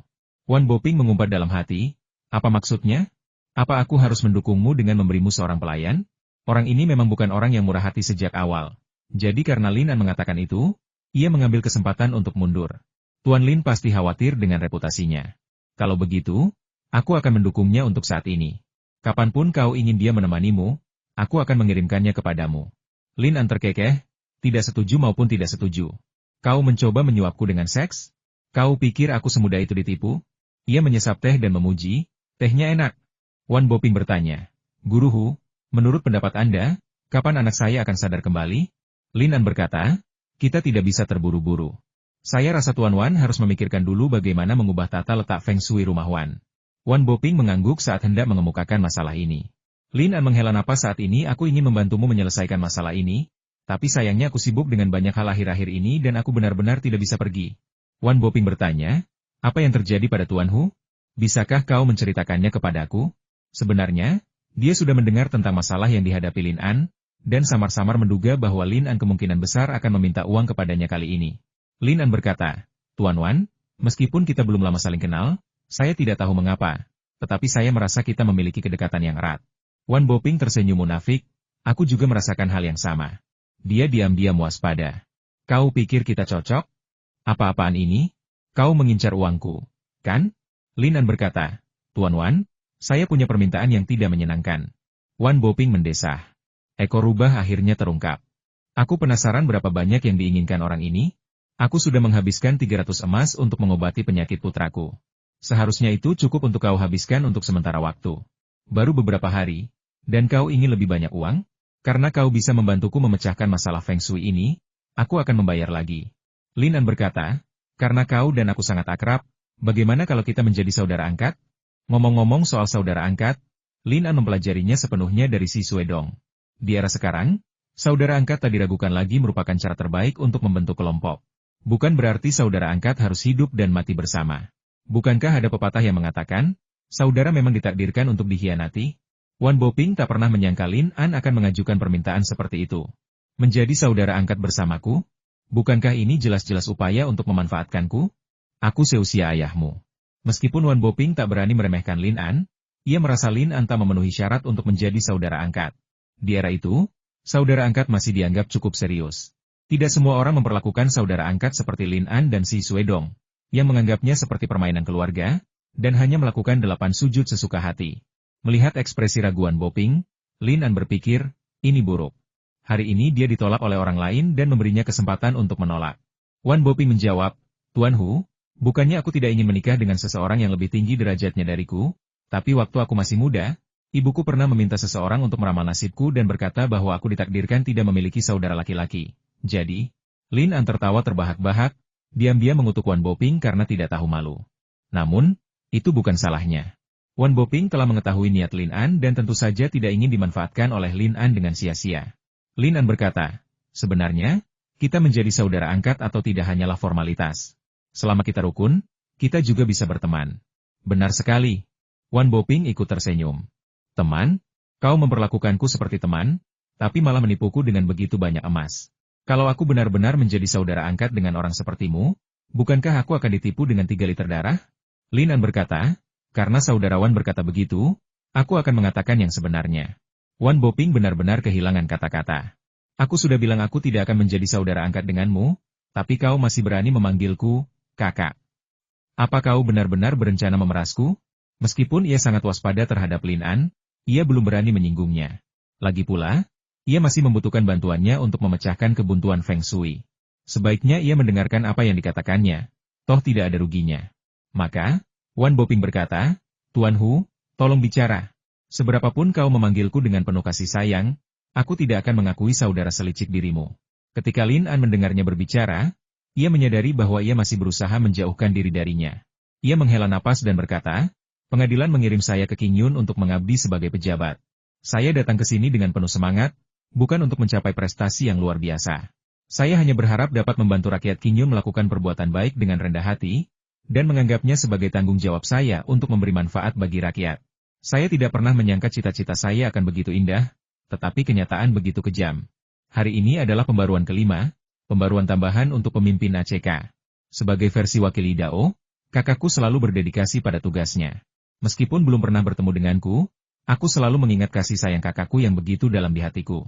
Wan Boping mengumpat dalam hati, "Apa maksudnya? Apa aku harus mendukungmu dengan memberimu seorang pelayan? Orang ini memang bukan orang yang murah hati sejak awal." Jadi karena Lin An mengatakan itu, ia mengambil kesempatan untuk mundur. Tuan Lin pasti khawatir dengan reputasinya. "Kalau begitu, aku akan mendukungnya untuk saat ini. Kapanpun kau ingin dia menemanimu, aku akan mengirimkannya kepadamu." Lin An terkekeh, tidak setuju maupun tidak setuju. "Kau mencoba menyuapku dengan seks? Kau pikir aku semudah itu ditipu?" Ia menyesap teh dan memuji, "Tehnya enak." Wan Boping bertanya, "Guru Hu, menurut pendapat Anda, kapan anak saya akan sadar kembali?" Lin An berkata, "Kita tidak bisa terburu-buru. Saya rasa Tuan Wan harus memikirkan dulu bagaimana mengubah tata letak Feng Shui rumah Wan." Wan Boping mengangguk saat hendak mengemukakan masalah ini. Lin An menghela napas. "Saat ini aku ingin membantumu menyelesaikan masalah ini, tapi sayangnya aku sibuk dengan banyak hal akhir-akhir ini dan aku benar-benar tidak bisa pergi." Wan Boping bertanya, "Apa yang terjadi pada Tuan Hu? Bisakah kau menceritakannya kepadaku?" Sebenarnya, dia sudah mendengar tentang masalah yang dihadapi Lin An, dan samar-samar menduga bahwa Lin An kemungkinan besar akan meminta uang kepadanya kali ini. Lin An berkata, "Tuan Wan, meskipun kita belum lama saling kenal, saya tidak tahu mengapa, tetapi saya merasa kita memiliki kedekatan yang erat." Wan Boping tersenyum munafik, "Aku juga merasakan hal yang sama." Dia diam-diam waspada. "Kau pikir kita cocok? Apa-apaan ini? Kau mengincar uangku, kan?" Lin An berkata, "Tuan Wan, saya punya permintaan yang tidak menyenangkan." Wan Boping mendesah. Ekor rubah akhirnya terungkap. "Aku penasaran berapa banyak yang diinginkan orang ini? Aku sudah menghabiskan 300 emas untuk mengobati penyakit putraku. Seharusnya itu cukup untuk kau habiskan untuk sementara waktu. Baru beberapa hari, dan kau ingin lebih banyak uang? Karena kau bisa membantuku memecahkan masalah Feng Shui ini, aku akan membayar lagi." Lin An berkata, "Karena kau dan aku sangat akrab, bagaimana kalau kita menjadi saudara angkat?" Ngomong-ngomong soal saudara angkat, Lin An mempelajarinya sepenuhnya dari si Suedong. Di era sekarang, saudara angkat tak diragukan lagi merupakan cara terbaik untuk membentuk kelompok. Bukan berarti saudara angkat harus hidup dan mati bersama. Bukankah ada pepatah yang mengatakan, saudara memang ditakdirkan untuk dikhianati? Wan Boping tak pernah menyangka Lin An akan mengajukan permintaan seperti itu. Menjadi saudara angkat bersamaku? Bukankah ini jelas-jelas upaya untuk memanfaatkanku? Aku seusia ayahmu. Meskipun Wan Boping tak berani meremehkan Lin An, ia merasa Lin An tak memenuhi syarat untuk menjadi saudara angkat. Di era itu, saudara angkat masih dianggap cukup serius. Tidak semua orang memperlakukan saudara angkat seperti Lin An dan si Suedong, yang menganggapnya seperti permainan keluarga, dan hanya melakukan 8 sujud sesuka hati. Melihat ekspresi raguan Boping, Lin An berpikir, ini buruk. Hari ini dia ditolak oleh orang lain dan memberinya kesempatan untuk menolak. Wan Boping menjawab, Tuan Hu, bukannya aku tidak ingin menikah dengan seseorang yang lebih tinggi derajatnya dariku, tapi waktu aku masih muda, ibuku pernah meminta seseorang untuk meramal nasibku dan berkata bahwa aku ditakdirkan tidak memiliki saudara laki-laki. Jadi, Lin An tertawa terbahak-bahak, diam-diam mengutuk Wan Boping karena tidak tahu malu. Namun, itu bukan salahnya. Wan Boping telah mengetahui niat Lin An dan tentu saja tidak ingin dimanfaatkan oleh Lin An dengan sia-sia. Lin An berkata, sebenarnya, kita menjadi saudara angkat atau tidak hanyalah formalitas. Selama kita rukun, kita juga bisa berteman. Benar sekali. Wan Boping ikut tersenyum. Teman? Kau memperlakukanku seperti teman, tapi malah menipuku dengan begitu banyak emas. Kalau aku benar-benar menjadi saudara angkat dengan orang sepertimu, bukankah aku akan ditipu dengan 3 liter darah? Lin An berkata, karena saudara Wan berkata begitu, aku akan mengatakan yang sebenarnya. Wan Boping benar-benar kehilangan kata-kata. Aku sudah bilang aku tidak akan menjadi saudara angkat denganmu, tapi kau masih berani memanggilku, kakak. Apa kau benar-benar berencana memerasku? Meskipun ia sangat waspada terhadap Lin An, ia belum berani menyinggungnya. Lagi pula, ia masih membutuhkan bantuannya untuk memecahkan kebuntuan Feng Shui. Sebaiknya ia mendengarkan apa yang dikatakannya, toh tidak ada ruginya. Maka, Wan Boping berkata, Tuan Hu, tolong bicara. Seberapapun kau memanggilku dengan penuh kasih sayang, aku tidak akan mengakui saudara selicik dirimu. Ketika Lin An mendengarnya berbicara, ia menyadari bahwa ia masih berusaha menjauhkan diri darinya. Ia menghela napas dan berkata, pengadilan mengirim saya ke Qingyun untuk mengabdi sebagai pejabat. Saya datang ke sini dengan penuh semangat, bukan untuk mencapai prestasi yang luar biasa. Saya hanya berharap dapat membantu rakyat Qingyun melakukan perbuatan baik dengan rendah hati, dan menganggapnya sebagai tanggung jawab saya untuk memberi manfaat bagi rakyat. Saya tidak pernah menyangka cita-cita saya akan begitu indah, tetapi kenyataan begitu kejam. Hari ini adalah pembaruan kelima, pembaruan tambahan untuk pemimpin ACK. Sebagai versi wakil Idao, kakakku selalu berdedikasi pada tugasnya. Meskipun belum pernah bertemu denganku, aku selalu mengingat kasih sayang kakakku yang begitu dalam di hatiku.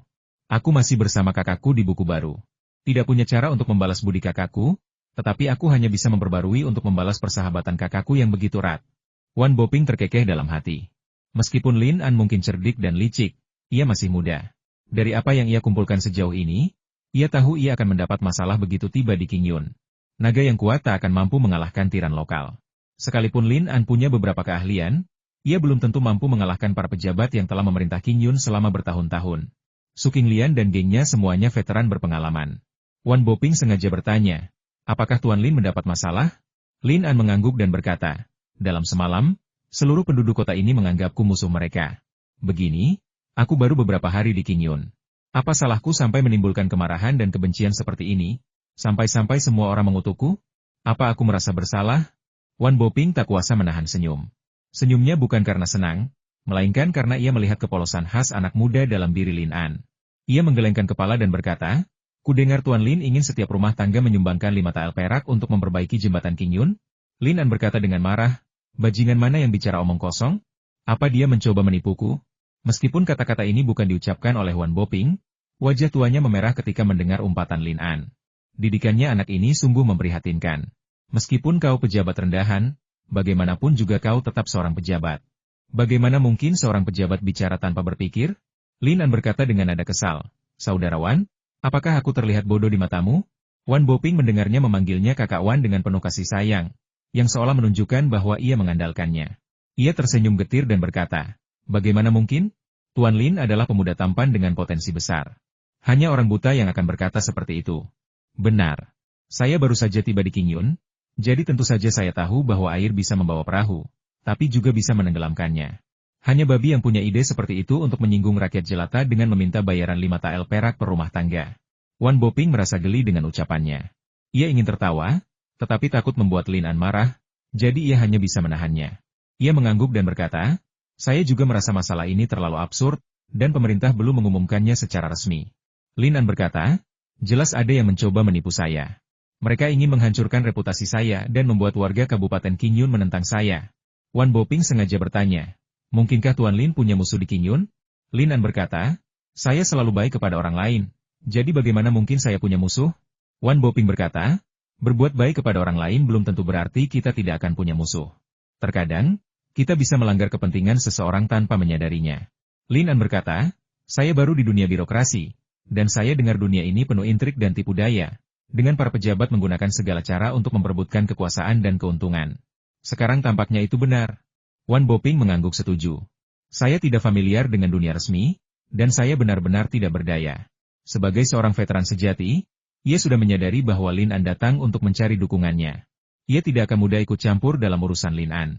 Aku masih bersama kakakku di buku baru. Tidak punya cara untuk membalas budi kakakku, tetapi aku hanya bisa memperbarui untuk membalas persahabatan kakakku yang begitu erat. Wan Boping terkekeh dalam hati. Meskipun Lin An mungkin cerdik dan licik, ia masih muda. Dari apa yang ia kumpulkan sejauh ini, ia tahu ia akan mendapat masalah begitu tiba di Qingyun. Naga yang kuat tak akan mampu mengalahkan tiran lokal. Sekalipun Lin An punya beberapa keahlian, ia belum tentu mampu mengalahkan para pejabat yang telah memerintah Qingyun selama bertahun-tahun. Su Qinglian dan gengnya semuanya veteran berpengalaman. Wan Boping sengaja bertanya, apakah Tuan Lin mendapat masalah? Lin An mengangguk dan berkata, dalam semalam, seluruh penduduk kota ini menganggapku musuh mereka. Begini, aku baru beberapa hari di Qingyun. Apa salahku sampai menimbulkan kemarahan dan kebencian seperti ini? Sampai-sampai semua orang mengutukku? Apa aku merasa bersalah? Wan Boping tak kuasa menahan senyum. Senyumnya bukan karena senang, melainkan karena ia melihat kepolosan khas anak muda dalam diri Lin An. Ia menggelengkan kepala dan berkata, kudengar Tuan Lin ingin setiap rumah tangga menyumbangkan 5 tael perak untuk memperbaiki jembatan Qingyun? Lin An berkata dengan marah, bajingan mana yang bicara omong kosong? Apa dia mencoba menipuku? Meskipun kata-kata ini bukan diucapkan oleh Wan Boping, wajah tuanya memerah ketika mendengar umpatan Lin An. Didikannya anak ini sungguh memprihatinkan. Meskipun kau pejabat rendahan, bagaimanapun juga kau tetap seorang pejabat. Bagaimana mungkin seorang pejabat bicara tanpa berpikir? Lin An berkata dengan nada kesal, Saudara Wan, apakah aku terlihat bodoh di matamu? Wan Boping mendengarnya memanggilnya kakak Wan dengan penuh kasih sayang, yang seolah menunjukkan bahwa ia mengandalkannya. Ia tersenyum getir dan berkata, bagaimana mungkin? Tuan Lin adalah pemuda tampan dengan potensi besar. Hanya orang buta yang akan berkata seperti itu. Benar. Saya baru saja tiba di Qingyun, jadi tentu saja saya tahu bahwa air bisa membawa perahu, tapi juga bisa menenggelamkannya. Hanya babi yang punya ide seperti itu untuk menyinggung rakyat jelata dengan meminta bayaran 5 tael perak per rumah tangga. Wan Boping merasa geli dengan ucapannya. Ia ingin tertawa, tetapi takut membuat Lin An marah, jadi ia hanya bisa menahannya. Ia mengangguk dan berkata, saya juga merasa masalah ini terlalu absurd, dan pemerintah belum mengumumkannya secara resmi. Lin An berkata, jelas ada yang mencoba menipu saya. Mereka ingin menghancurkan reputasi saya dan membuat warga Kabupaten Qingyun menentang saya. Wan Boping sengaja bertanya, mungkinkah Tuan Lin punya musuh di Qingyun? Lin An berkata, saya selalu baik kepada orang lain, jadi bagaimana mungkin saya punya musuh? Wan Boping berkata, berbuat baik kepada orang lain belum tentu berarti kita tidak akan punya musuh. Terkadang, kita bisa melanggar kepentingan seseorang tanpa menyadarinya. Lin An berkata, saya baru di dunia birokrasi, dan saya dengar dunia ini penuh intrik dan tipu daya, dengan para pejabat menggunakan segala cara untuk memperebutkan kekuasaan dan keuntungan. Sekarang tampaknya itu benar. Wan Boping mengangguk setuju. Saya tidak familiar dengan dunia resmi, dan saya benar-benar tidak berdaya. Sebagai seorang veteran sejati, ia sudah menyadari bahwa Lin An datang untuk mencari dukungannya. Ia tidak akan mudah ikut campur dalam urusan Lin An.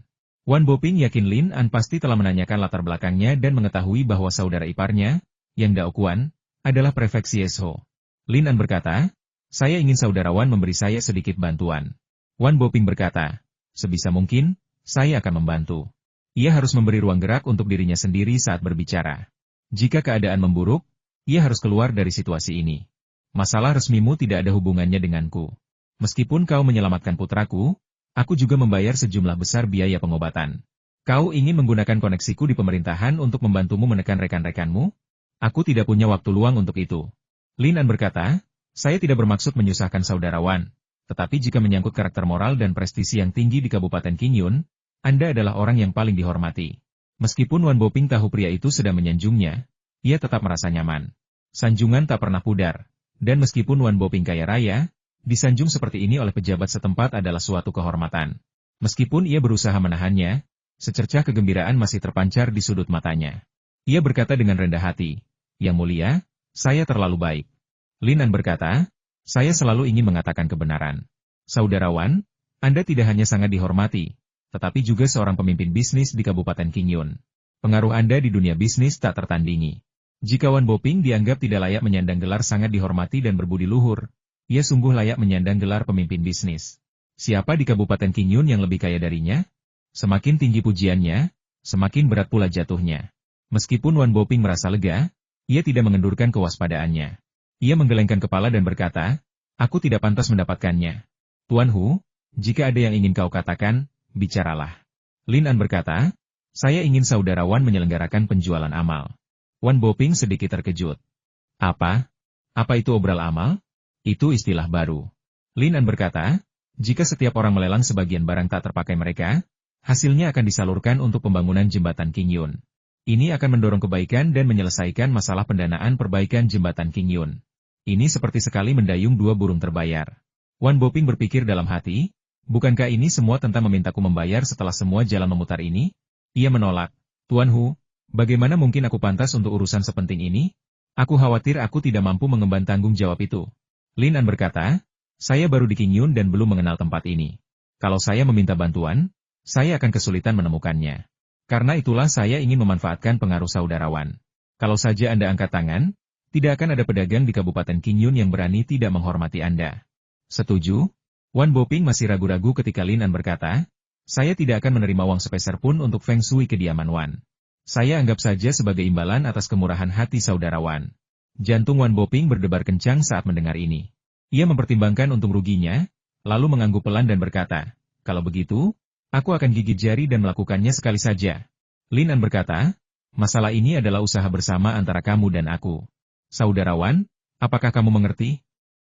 Wan Boping yakin Lin An pasti telah menanyakan latar belakangnya dan mengetahui bahwa saudara iparnya, Yang Dao Quan, adalah prefek CSO. Lin An berkata, saya ingin saudara Wan memberi saya sedikit bantuan. Wan Boping berkata, sebisa mungkin, saya akan membantu. Ia harus memberi ruang gerak untuk dirinya sendiri saat berbicara. Jika keadaan memburuk, ia harus keluar dari situasi ini. Masalah resmimu tidak ada hubungannya denganku. Meskipun kau menyelamatkan putraku, aku juga membayar sejumlah besar biaya pengobatan. Kau ingin menggunakan koneksiku di pemerintahan untuk membantumu menekan rekan-rekanmu? Aku tidak punya waktu luang untuk itu. Lin An berkata, saya tidak bermaksud menyusahkan saudara Wan, tetapi jika menyangkut karakter moral dan prestisi yang tinggi di Kabupaten Qingyun, Anda adalah orang yang paling dihormati. Meskipun Wan Boping tahu pria itu sedang menyanjungnya, ia tetap merasa nyaman. Sanjungan tak pernah pudar, dan meskipun Wan Boping kaya raya, disanjung seperti ini oleh pejabat setempat adalah suatu kehormatan. Meskipun ia berusaha menahannya, secercah kegembiraan masih terpancar di sudut matanya. Ia berkata dengan rendah hati, Yang mulia, saya terlalu baik. Lin An berkata, saya selalu ingin mengatakan kebenaran. Saudara Wan, Anda tidak hanya sangat dihormati, tetapi juga seorang pemimpin bisnis di Kabupaten Qingyun. Pengaruh Anda di dunia bisnis tak tertandingi. Jika Wan Boping dianggap tidak layak menyandang gelar sangat dihormati dan berbudi luhur, ia sungguh layak menyandang gelar pemimpin bisnis. Siapa di Kabupaten Qingyun yang lebih kaya darinya? Semakin tinggi pujiannya, semakin berat pula jatuhnya. Meskipun Wan Boping merasa lega, ia tidak mengendurkan kewaspadaannya. Ia menggelengkan kepala dan berkata, aku tidak pantas mendapatkannya. Tuan Hu, jika ada yang ingin kau katakan, bicaralah. Lin An berkata, saya ingin saudara Wan menyelenggarakan penjualan amal. Wan Boping sedikit terkejut. Apa? Apa itu obral amal? Itu istilah baru. Lin An berkata, jika setiap orang melelang sebagian barang tak terpakai mereka, hasilnya akan disalurkan untuk pembangunan jembatan Qingyun. Ini akan mendorong kebaikan dan menyelesaikan masalah pendanaan perbaikan jembatan Qingyun. Ini seperti sekali mendayung dua burung terbayar. Wan Boping berpikir dalam hati, bukankah ini semua tentang memintaku membayar setelah semua jalan memutar ini? Ia menolak. Tuan Hu, bagaimana mungkin aku pantas untuk urusan sepenting ini? Aku khawatir aku tidak mampu mengemban tanggung jawab itu. Lin An berkata, saya baru di Qingyun dan belum mengenal tempat ini. Kalau saya meminta bantuan, saya akan kesulitan menemukannya. Karena itulah saya ingin memanfaatkan pengaruh saudara Wan. Kalau saja Anda angkat tangan, tidak akan ada pedagang di Kabupaten Qingyun yang berani tidak menghormati Anda. Setuju? Wan Boping masih ragu-ragu ketika Lin An berkata, saya tidak akan menerima uang sepeser pun untuk Feng Shui kediaman Wan. Saya anggap saja sebagai imbalan atas kemurahan hati saudara Wan. Jantung Wan Boping berdebar kencang saat mendengar ini. Ia mempertimbangkan untung ruginya, lalu mengangguk pelan dan berkata, kalau begitu, aku akan gigit jari dan melakukannya sekali saja. Lin An berkata, masalah ini adalah usaha bersama antara kamu dan aku. Saudara Wan, apakah kamu mengerti?